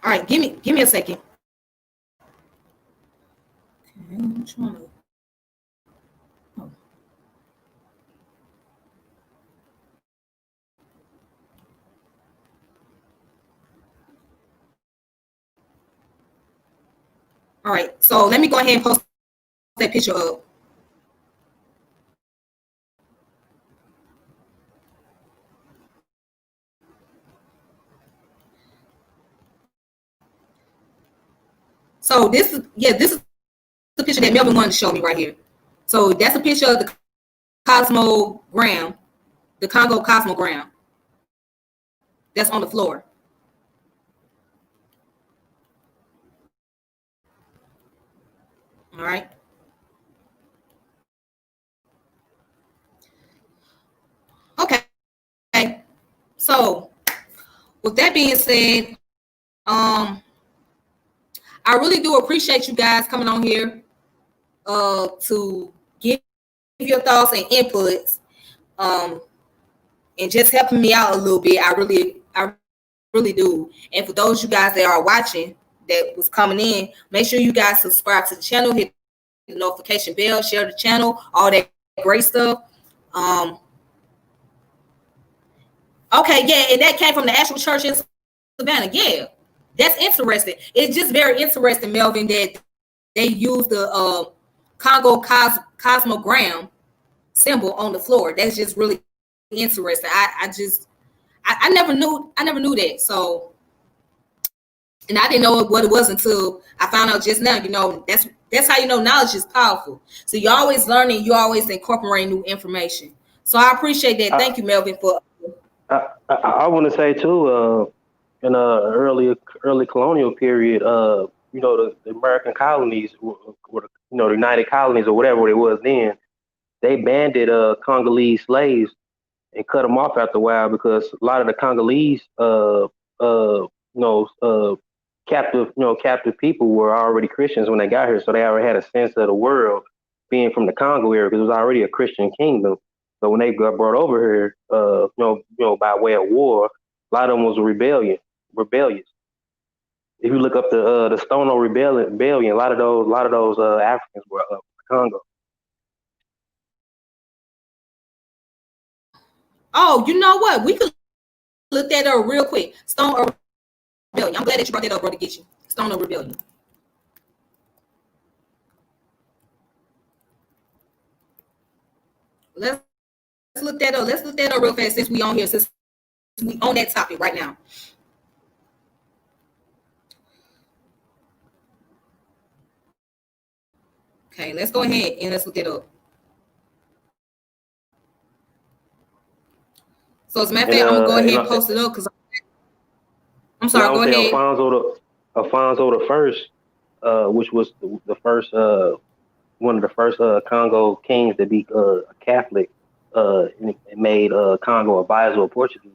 All right, give me a second. Okay, I'm trying to. Oh. All right, so let me go ahead and post that picture up. So this is the picture that Melvin wanted to show me right here. So that's a picture of the Cosmogram, the Congo Cosmogram. That's on the floor. All right. Okay. So with that being said, I really do appreciate you guys coming on here to give your thoughts and inputs and just helping me out a little bit. I really do. And for those of you guys that are watching that was coming in, make sure you guys subscribe to the channel, hit the notification bell, share the channel, all that great stuff. Okay, yeah, and that came from the actual church in Savannah. Yeah, that's interesting. It's just very interesting, Melvin, that they use the Congo Cosmogram symbol on the floor. That's just really interesting. I never knew that. So, and I didn't know what it was until I found out just now. You know, that's how you know knowledge is powerful. So you're always learning, you always incorporating new information. So I appreciate that. Thank you, Melvin, for. I want to say too, in a early colonial period, the American colonies, or the United Colonies or whatever it was then, they banded Congolese slaves and cut them off after a while, because a lot of the Congolese captive people were already Christians when they got here, so they already had a sense of the world, being from the Congo area, because it was already a Christian kingdom. So when they got brought over here, by way of war, a lot of them was rebellious. If you look up the Stono rebellion, a lot of those Africans were Congo. Oh, you know what? We could look that up real quick. Stono rebellion. I'm glad that you brought that up, Brother Gitchy. Stono rebellion. Let's look that up. Let's look that up real fast, since we on here, since we on that topic right now. Okay, let's go ahead and let's look it up. So as a matter of fact, I'm gonna go ahead and post it up, because I'm sorry. Go ahead. Afronzo the First, which was the first one of the first Congo kings to be Catholic, and made Congo a Bible of Portuguese.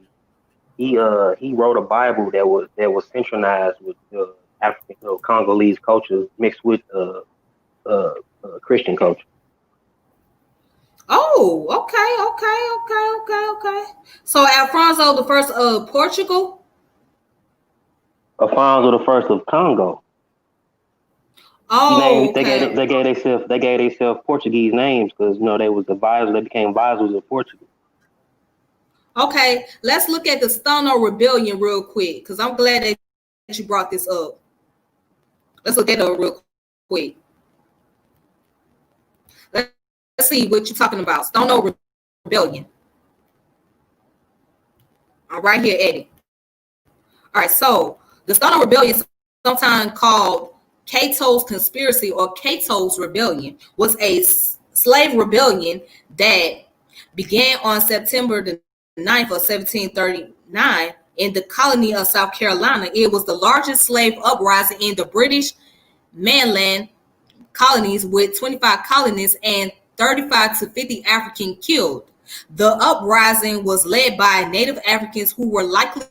He wrote a Bible that was synchronized with African Congolese culture mixed with Christian culture. Oh, okay. So Afronzo the First of Portugal. Afronzo the First of Congo. Oh, they gave themselves Portuguese names, because they was the Bibles. They became Bibles of Portugal. Okay, let's look at the Stono rebellion real quick, because I'm glad that you brought this up. Let's look at it real quick. Let's see what you're talking about. Stono rebellion. All right here, Eddie. All right, so the Stono rebellion, sometimes called Cato's conspiracy or Cato's rebellion, was a slave rebellion that began on September the 9th of 1739 in the colony of South Carolina. It was the largest slave uprising in the British mainland colonies, with 25 colonists and 35 to 50 Africans killed. The uprising was led by Native Africans who were likely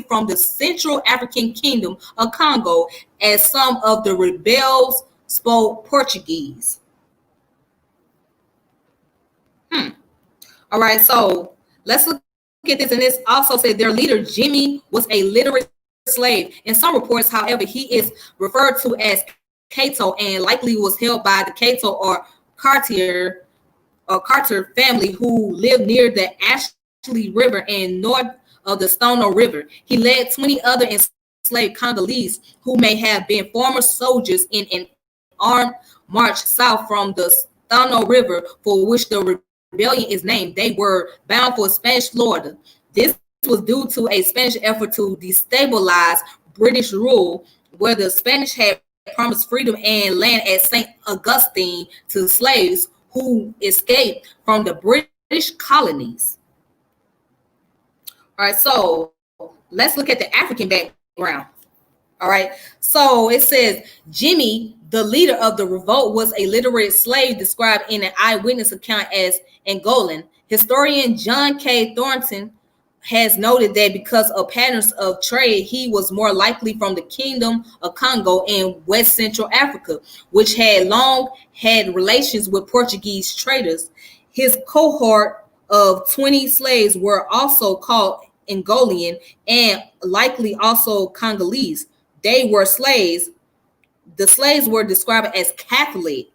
from the Central African Kingdom of Congo, as some of the rebels spoke Portuguese. All right, so let's look at this. And this also said their leader, Jimmy, was a literate slave. In some reports, however, he is referred to as Cato, and likely was held by the Cato or Carter family, who lived near the Ashley River and north of the Stono River. He led 20 other enslaved Congolese who may have been former soldiers in an armed march south from the Stono River, for which the rebellion is named. They were bound for Spanish Florida. This was due to a Spanish effort to destabilize British rule, where the Spanish had promised freedom and land at St. Augustine to slaves who escaped from the British colonies. All right, so let's look at the African background. All right, so it says Jimmy, the leader of the revolt, was a literate slave described in an eyewitness account as Angolan. Historian John K. Thornton has noted that because of patterns of trade, he was more likely from the Kingdom of Congo in West Central Africa, which had long had relations with Portuguese traders. His cohort of 20 slaves were also called Angolan and likely also Congolese. They were slaves. The slaves were described as Catholic,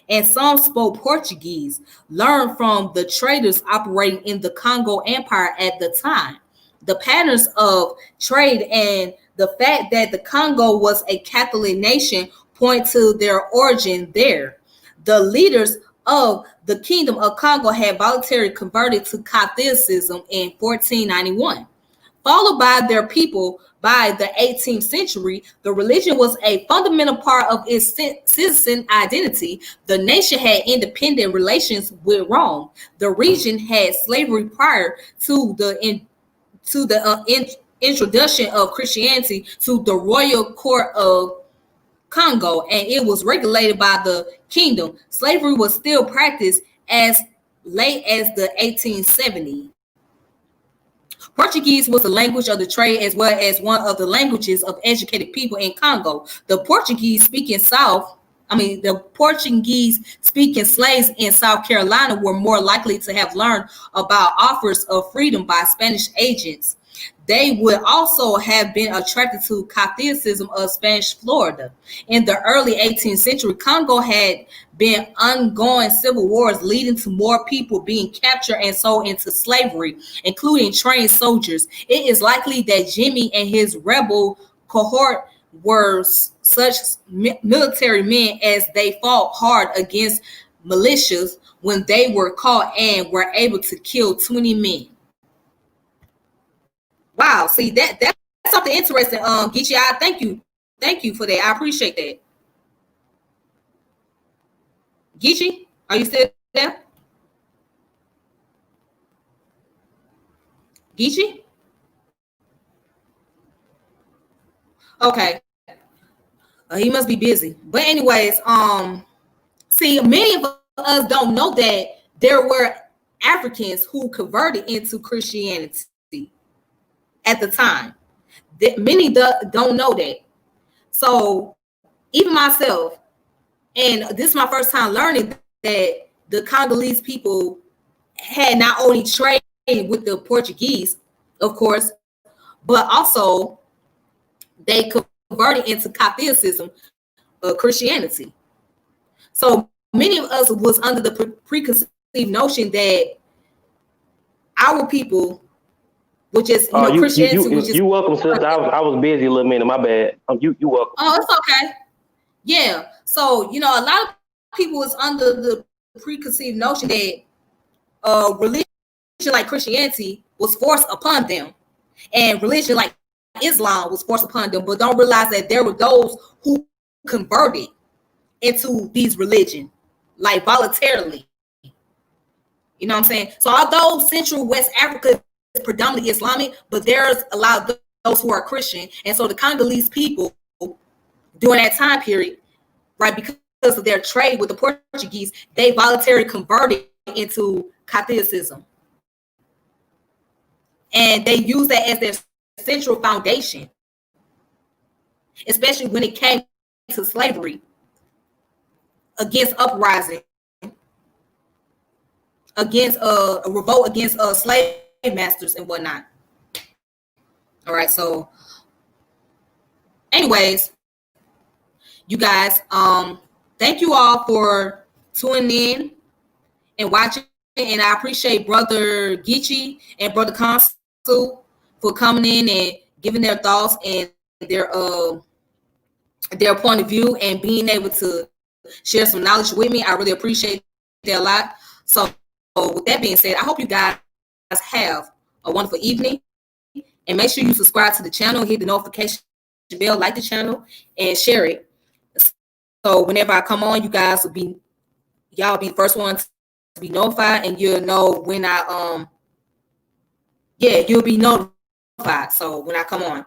and some spoke Portuguese, learned from the traders operating in the Congo Empire at the time. The patterns of trade and the fact that the Congo was a Catholic nation point to their origin there. The leaders of the Kingdom of Congo had voluntarily converted to Catholicism in 1491. Followed by their people by the 18th century, the religion was a fundamental part of its citizen identity. The nation had independent relations with Rome. The region had slavery prior to the introduction of Christianity to the royal court of Congo, and it was regulated by the kingdom. Slavery was still practiced as late as the 1870s. Portuguese was the language of the trade as well as one of the languages of educated people in Congo. The Portuguese speaking slaves in South Carolina were more likely to have learned about offers of freedom by Spanish agents. They would also have been attracted to Catholicism of Spanish Florida. In the early 18th century, Congo had been ongoing civil wars leading to more people being captured and sold into slavery, including trained soldiers. It is likely that Jimmy and his rebel cohort were such military men as they fought hard against militias when they were caught and were able to kill 20 men. Wow, see that's something interesting. Geechee, I thank you for that. I appreciate that. Geechee, are you still there? Geechee? Okay. He must be busy. But anyways, see, many of us don't know that there were Africans who converted into Christianity at the time. That many don't know that. So even myself, and this is my first time learning that the Congolese people had not only traded with the Portuguese, of course, but also they converted into Catholicism, Christianity. So many of us was under the preconceived notion that our people, which is Christianity. You welcome, sister. I was busy a little minute. My bad. You welcome. Oh, it's okay. Yeah. So a lot of people is under the preconceived notion that religion like Christianity was forced upon them, and religion like Islam was forced upon them, but don't realize that there were those who converted into these religions like voluntarily. You know what I'm saying? So although Central West Africa is predominantly Islamic, but there's a lot of those who are Christian. And so the Congolese people during that time period, right, because of their trade with the Portuguese, they voluntarily converted into Catholicism. And they use that as their central foundation, especially when it came to slavery, against uprising, against a revolt against slave masters and whatnot. All right, so anyways, you guys, thank you all for tuning in and watching, and I appreciate Brother Geechee and Brother Consul for coming in and giving their thoughts and their point of view and being able to share some knowledge with me. I really appreciate that a lot. So with that being said, I hope you guys have a wonderful evening, and make sure you subscribe to the channel, hit the notification bell, like the channel, and share it. So whenever I come on, you guys y'all be the first ones to be notified, and you'll know when you'll be notified. So when I come on,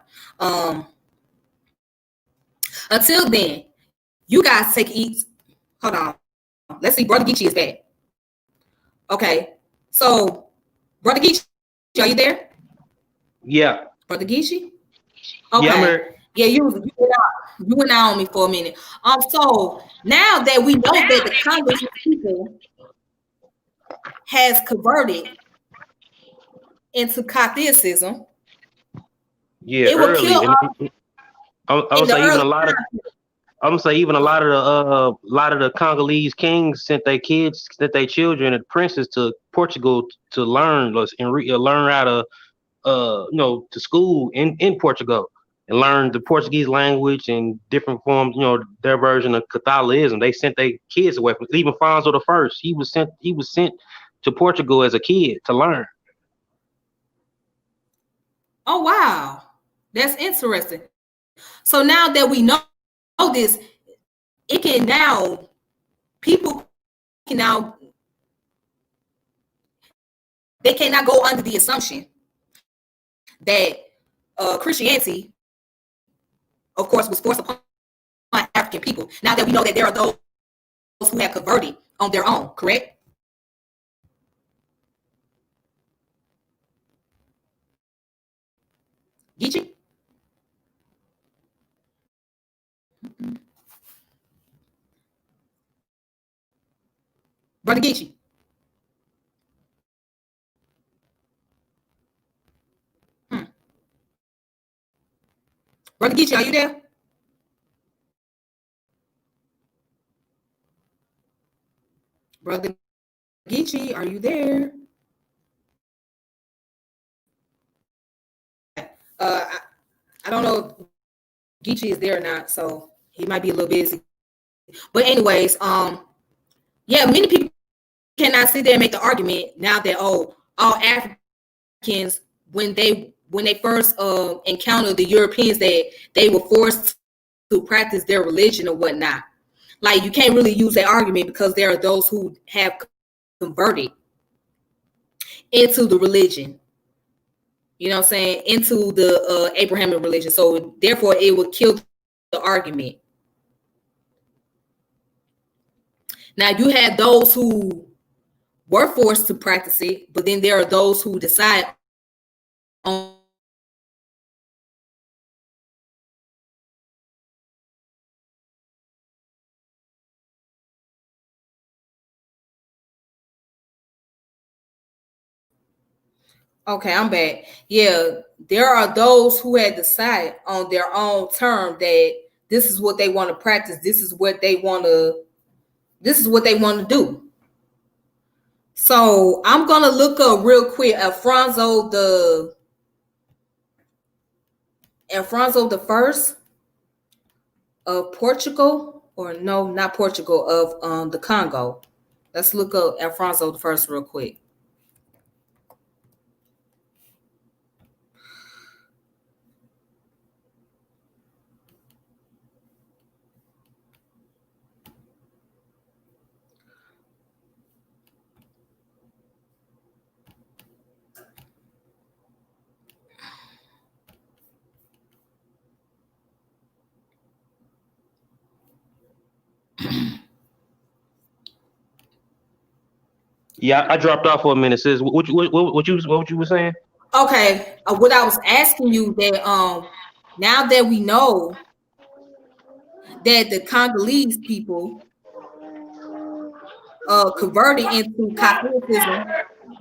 until then, you guys take eat. Hold on. Let's see. Brother Geechee is back. Okay. So, Brother Geechee, are you there? Yeah. Brother Geechee? Okay. Yeah, I'm here. Yeah, you went out on me for a minute. So now that we know that the Congolese people has converted into Catholicism, yeah, it will early. kill. I would say even a lot of. I'm gonna say even a lot of the Congolese kings sent their children and princes to Portugal to learn and learn how to to school in Portugal and learn the Portuguese language and different forms, their version of Catholicism. They sent their kids away from. Even Afronzo the First, he was sent to Portugal as a kid to learn. Oh wow, that's interesting. So now that we know this, people can now, they cannot go under the assumption that Christianity, of course, was forced upon African people. Now that we know that there are those who have converted on their own, correct? Geechee? Brother Geechee? Brother Geechee, are you there? Brother Geechee, are you there? I don't know if Geechee is there or not, so he might be a little busy. But anyways, yeah, many people cannot sit there and make the argument now that all Africans, when they first encountered the Europeans, that they were forced to practice their religion or whatnot. Like, you can't really use that argument because there are those who have converted into the religion. You know what I'm saying? Into the Abrahamic religion. So therefore, it would kill the argument. Now, you have those who were forced to practice it, but then there are those who decide on Okay, I'm back. Yeah, there are those who had decided on their own term that this is what they want to practice. This is what they want to do. So I'm gonna look up real quick Afronzo the First of Portugal, or no, not Portugal, of the Congo. Let's look up Afronzo the First real quick. Yeah, I dropped off for a minute. Sis, what you were saying? Okay, what I was asking you that now that we know that the Congolese people converted into Catholicism,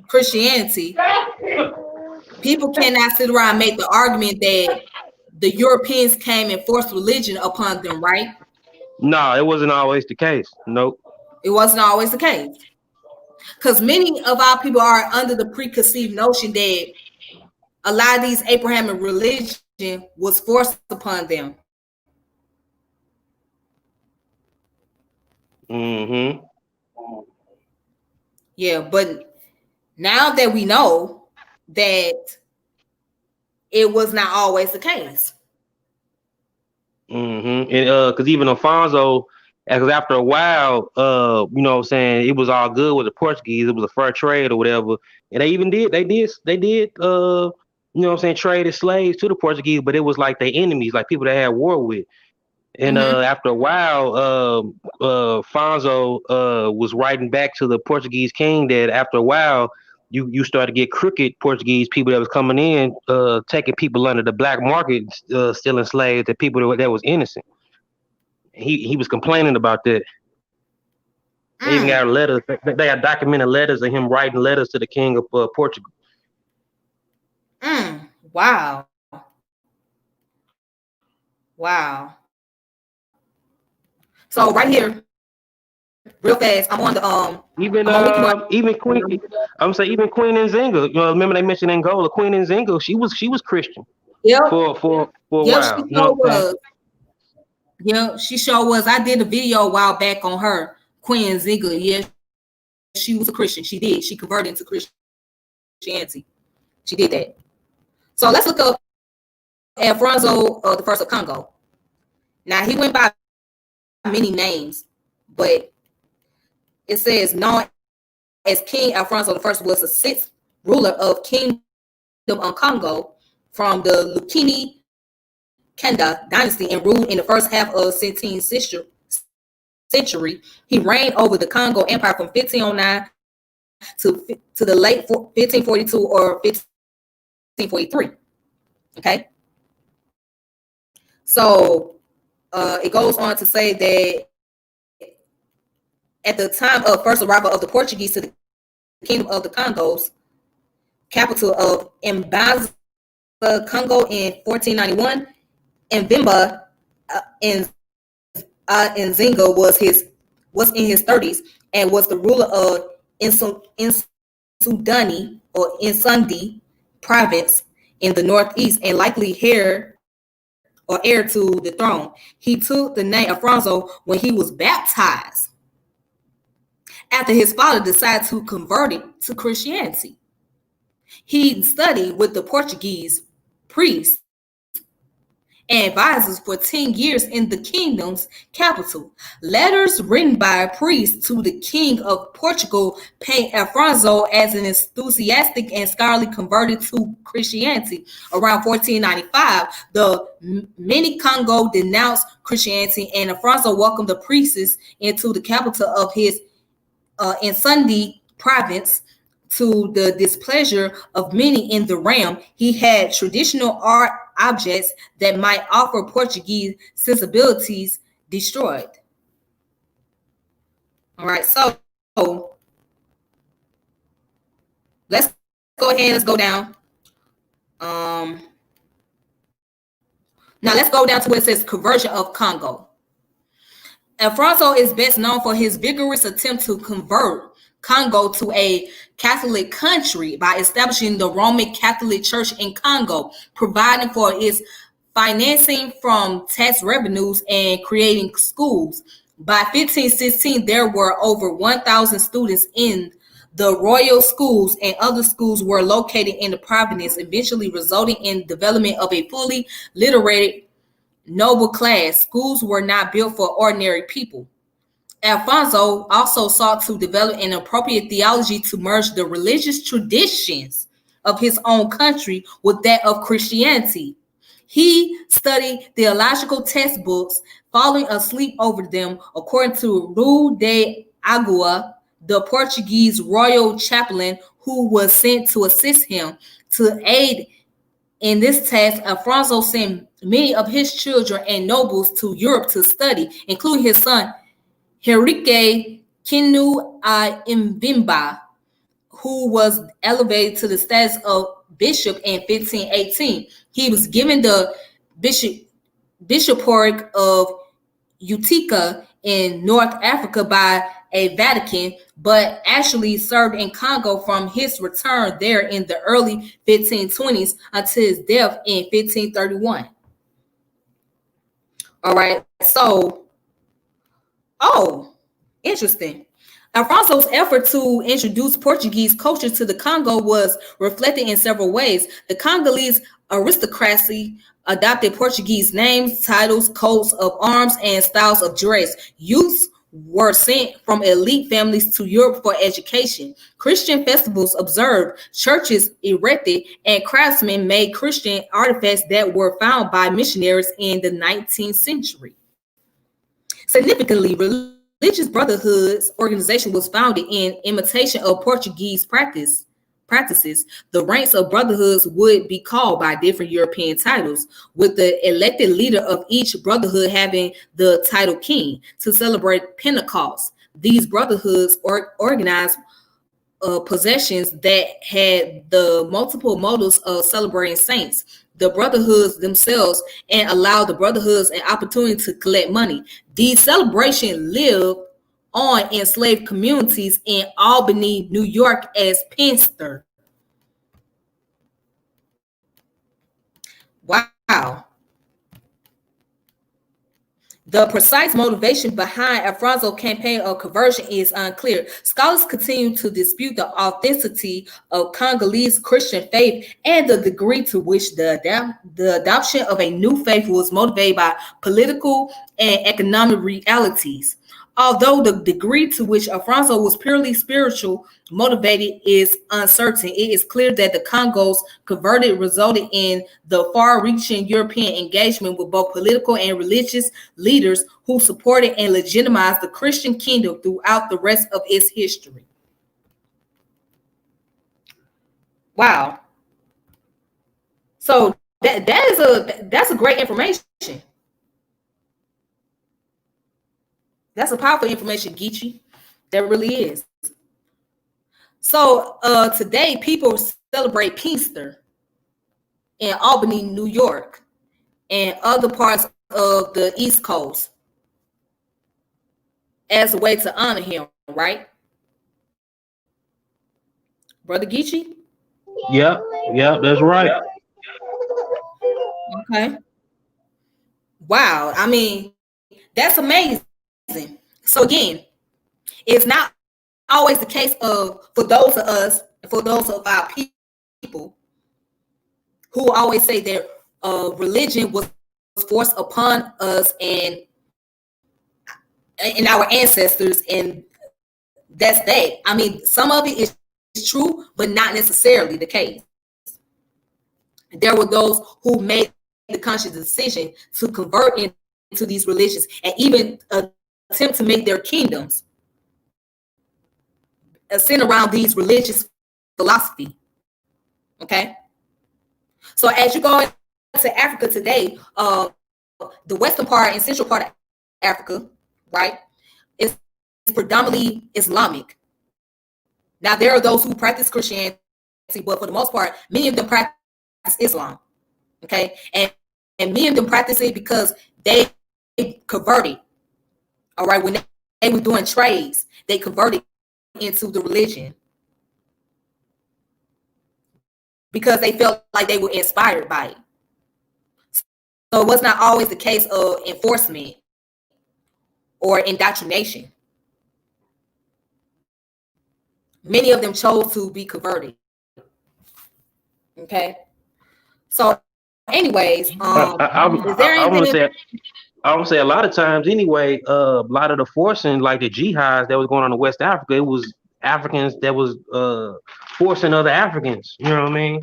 Christianity, people cannot sit around and make the argument that the Europeans came and forced religion upon them, right? No, it wasn't always the case. Nope. It wasn't always the case. Because many of our people are under the preconceived notion that a lot of these Abrahamic religion was forced upon them. Mm-hmm. Yeah, but now that we know that it was not always the case. Mm-hmm. And because even Afronzo, because after a while, you know what I'm saying, it was all good with the Portuguese. It was a fair trade or whatever. And they did you know what I'm saying, traded slaves to the Portuguese, but it was like their enemies, like people they had war with. And after a while, Afronzo was writing back to the Portuguese king that after a while, you started to get crooked Portuguese people that was coming in, taking people under the black market, stealing slaves, and people that was innocent. He was complaining about that. They even got letters. They had documented letters of him writing letters to the king of Portugal. Wow. Wow. So right here, real fast, I'm on the even Queen. I'm saying even Queen Nzinga. You know, remember they mentioned Angola. Queen Nzinga. She was Christian. Yeah. For a while. She sure was. Yeah, she sure was. I did a video a while back on her, Queen Nzinga. Yeah, she was a Christian. She did. She converted into Christianity. She did that. So let's look up Afronzo the First of Congo. Now he went by many names, but it says known as King Afronzo the First was the sixth ruler of Kingdom of Congo from the Lukini Kenda dynasty and ruled in the first half of 16th century. He reigned over the Congo Empire from 1509 to the late 1542 or 1543. Okay. So it goes on to say that at the time of first arrival of the Portuguese to the Kingdom of the Congos, capital of Mbanza, Congo in 1491, and Vimba in Nzinga was in his 30s and was the ruler of Insudani or Insundi province in the northeast and likely heir to the throne. He took the name Afronzo when he was baptized after his father decided to convert it to Christianity. He studied with the Portuguese priests and advisors for 10 years in the kingdom's capital. Letters written by a priest to the king of Portugal paint Afronzo as an enthusiastic and scholarly converted to Christianity. Around 1495, the mini Congo denounced Christianity, and Afronzo welcomed the priests into the capital of his Insundi province. To the displeasure of many in the realm, he had traditional art objects that might offer Portuguese sensibilities destroyed. All right, so let's go ahead. Let's go down. Now let's go down to where it says conversion of Congo. Afronzo is best known for his vigorous attempt to convert Congo to a Catholic country by establishing the Roman Catholic Church in Congo, providing for its financing from tax revenues and creating schools. By 1516, there were over 1,000 students in the royal schools, and other schools were located in the province, eventually resulting in development of a fully literate noble class. Schools were not built for ordinary people. Afronzo also sought to develop an appropriate theology to merge the religious traditions of his own country with that of Christianity. He studied theological textbooks, falling asleep over them, according to Rui de Agua, the Portuguese royal chaplain who was sent to assist him. To aid in this task, Afronzo sent many of his children and nobles to Europe to study, including his son Henrique Kinu Mvimba, who was elevated to the status of bishop in 1518. He was given the bishopric of Utica in North Africa by a Vatican, but actually served in Congo from his return there in the early 1520s until his death in 1531. All right, so interesting. Afronzo's effort to introduce Portuguese culture to the Congo was reflected in several ways. The Congolese aristocracy adopted Portuguese names, titles, coats of arms, and styles of dress. Youths were sent from elite families to Europe for education. Christian festivals observed, churches erected, and craftsmen made Christian artifacts that were found by missionaries in the 19th century. Significantly, religious brotherhoods organization was founded in imitation of Portuguese practices. The ranks of brotherhoods would be called by different European titles, with the elected leader of each brotherhood having the title king. To celebrate Pentecost, these brotherhoods organized possessions that had the multiple motives of celebrating saints, the brotherhoods themselves, and allowed the brotherhoods an opportunity to collect money. These celebrations lived on enslaved communities in Albany, New York as Pinster. Wow. The precise motivation behind Afronzo's campaign of conversion is unclear. Scholars continue to dispute the authenticity of Congolese Christian faith and the degree to which the adoption of a new faith was motivated by political and economic realities. Although the degree to which Afronzo was purely spiritual motivated is uncertain, it is clear that the Congo's converted resulted in the far-reaching European engagement with both political and religious leaders who supported and legitimized the Christian kingdom throughout the rest of its history. Wow. So that's a great information. That's a powerful information, Geechee. That really is. So today, people celebrate Pinster in Albany, New York, and other parts of the East Coast as a way to honor him, right? Brother Geechee? Yeah, that's right. Okay. Wow. I mean, that's amazing. So again, it's not always the case for those of us, for those of our people who always say that religion was forced upon us and our ancestors, and that's that. I mean, some of it is true, but not necessarily the case. There were those who made the conscious decision to convert into these religions and even attempt to make their kingdoms centered around these religious philosophy. Okay, so as you go into Africa today, the western part and central part of Africa, right, is predominantly Islamic. Now there are those who practice Christianity, but for the most part, many of them practice Islam. Okay, and many of them practice it because they converted. All right, when they were doing trades, they converted into the religion because they felt like they were inspired by it. So it was not always the case of enforcement or indoctrination. Many of them chose to be converted. Okay. So anyways, is there anything? I would say a lot of times anyway, a lot of the forcing, like the jihads that was going on in West Africa, it was Africans that was forcing other Africans. You know what I mean?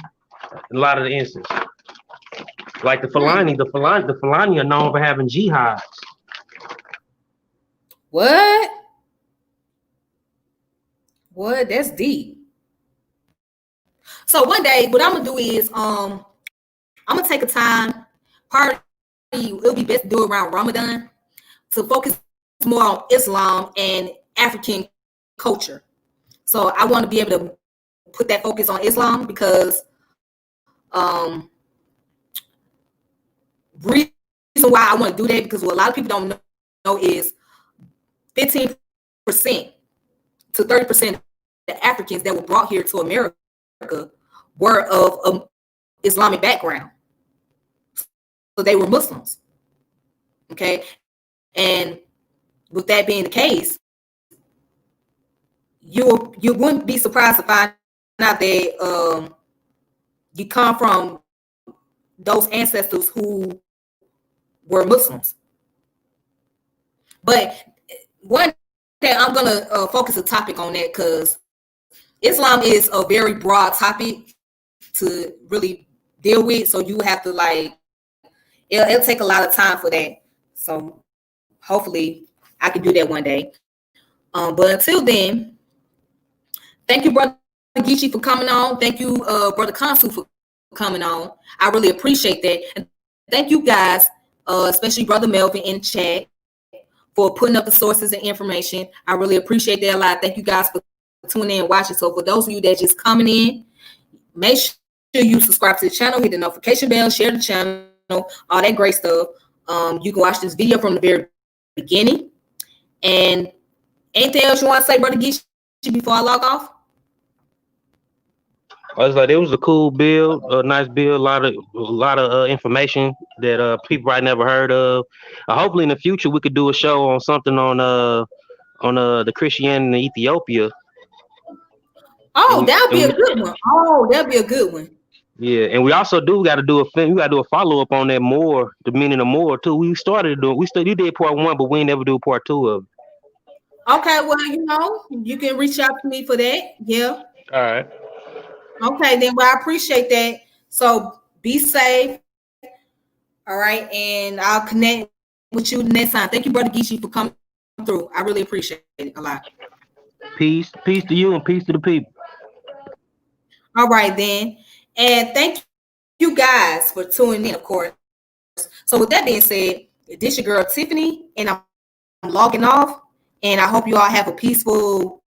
A lot of the instances. Like the Fulani are known for having jihads. What? That's deep. So one day, what I'm gonna do is I'm gonna take a time. It'll be best to do it around Ramadan to focus more on Islam and African culture. So I want to be able to put that focus on Islam because reason why I want to do that, because what a lot of people don't know is 15% to 30% of the Africans that were brought here to America were of Islamic background. So they were Muslims. Okay. And with that being the case, you wouldn't be surprised to find out that you come from those ancestors who were Muslims. But one day I'm gonna focus a topic on that because Islam is a very broad topic to really deal with. So you have to it'll take a lot of time for that. So hopefully I can do that one day. But until then, thank you, Brother Geechee, for coming on. Thank you, Brother Consul, for coming on. I really appreciate that. And thank you guys, especially Brother Melvin in chat, for putting up the sources and information. I really appreciate that a lot. Thank you guys for tuning in and watching. So for those of you that just coming in, make sure you subscribe to the channel, hit the notification bell, share the channel, all that great stuff. You can watch this video from the very beginning. And anything else you want to say, Brother Geechee, before I log off? I was like, it was a cool build, a nice build, a lot of information that people I never heard of. Hopefully in the future we could do a show on something on the Christianity in Ethiopia. Oh, that'd be a good one. Oh, that'd be a good one. Yeah, and we also got to do a follow-up on that more, the meaning of more too. We did part 1, but we ain't never do part 2 of it. Okay, well, you can reach out to me for that. Yeah. All right. Okay, then. Well, I appreciate that. So be safe. All right, and I'll connect with you the next time. Thank you, Brother Geechee, for coming through. I really appreciate it a lot. Peace to you and peace to the people. All right, then. And thank you guys for tuning in, of course. So with that being said, this your girl Tiffany, and I'm logging off. And I hope you all have a peaceful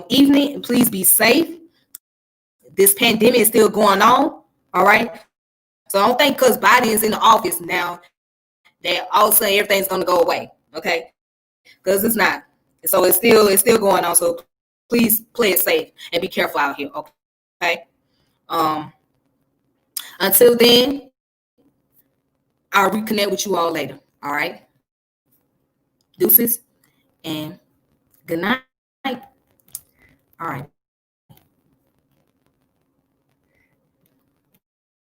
evening. And please be safe. This pandemic is still going on. All right. So I don't think because Biden's in the office now that all of a sudden everything's gonna go away. Okay. Because it's not. So it's still going on. So please play it safe and be careful out here. Okay. Until then, I'll reconnect with you all later. All right. Deuces and good night. All right.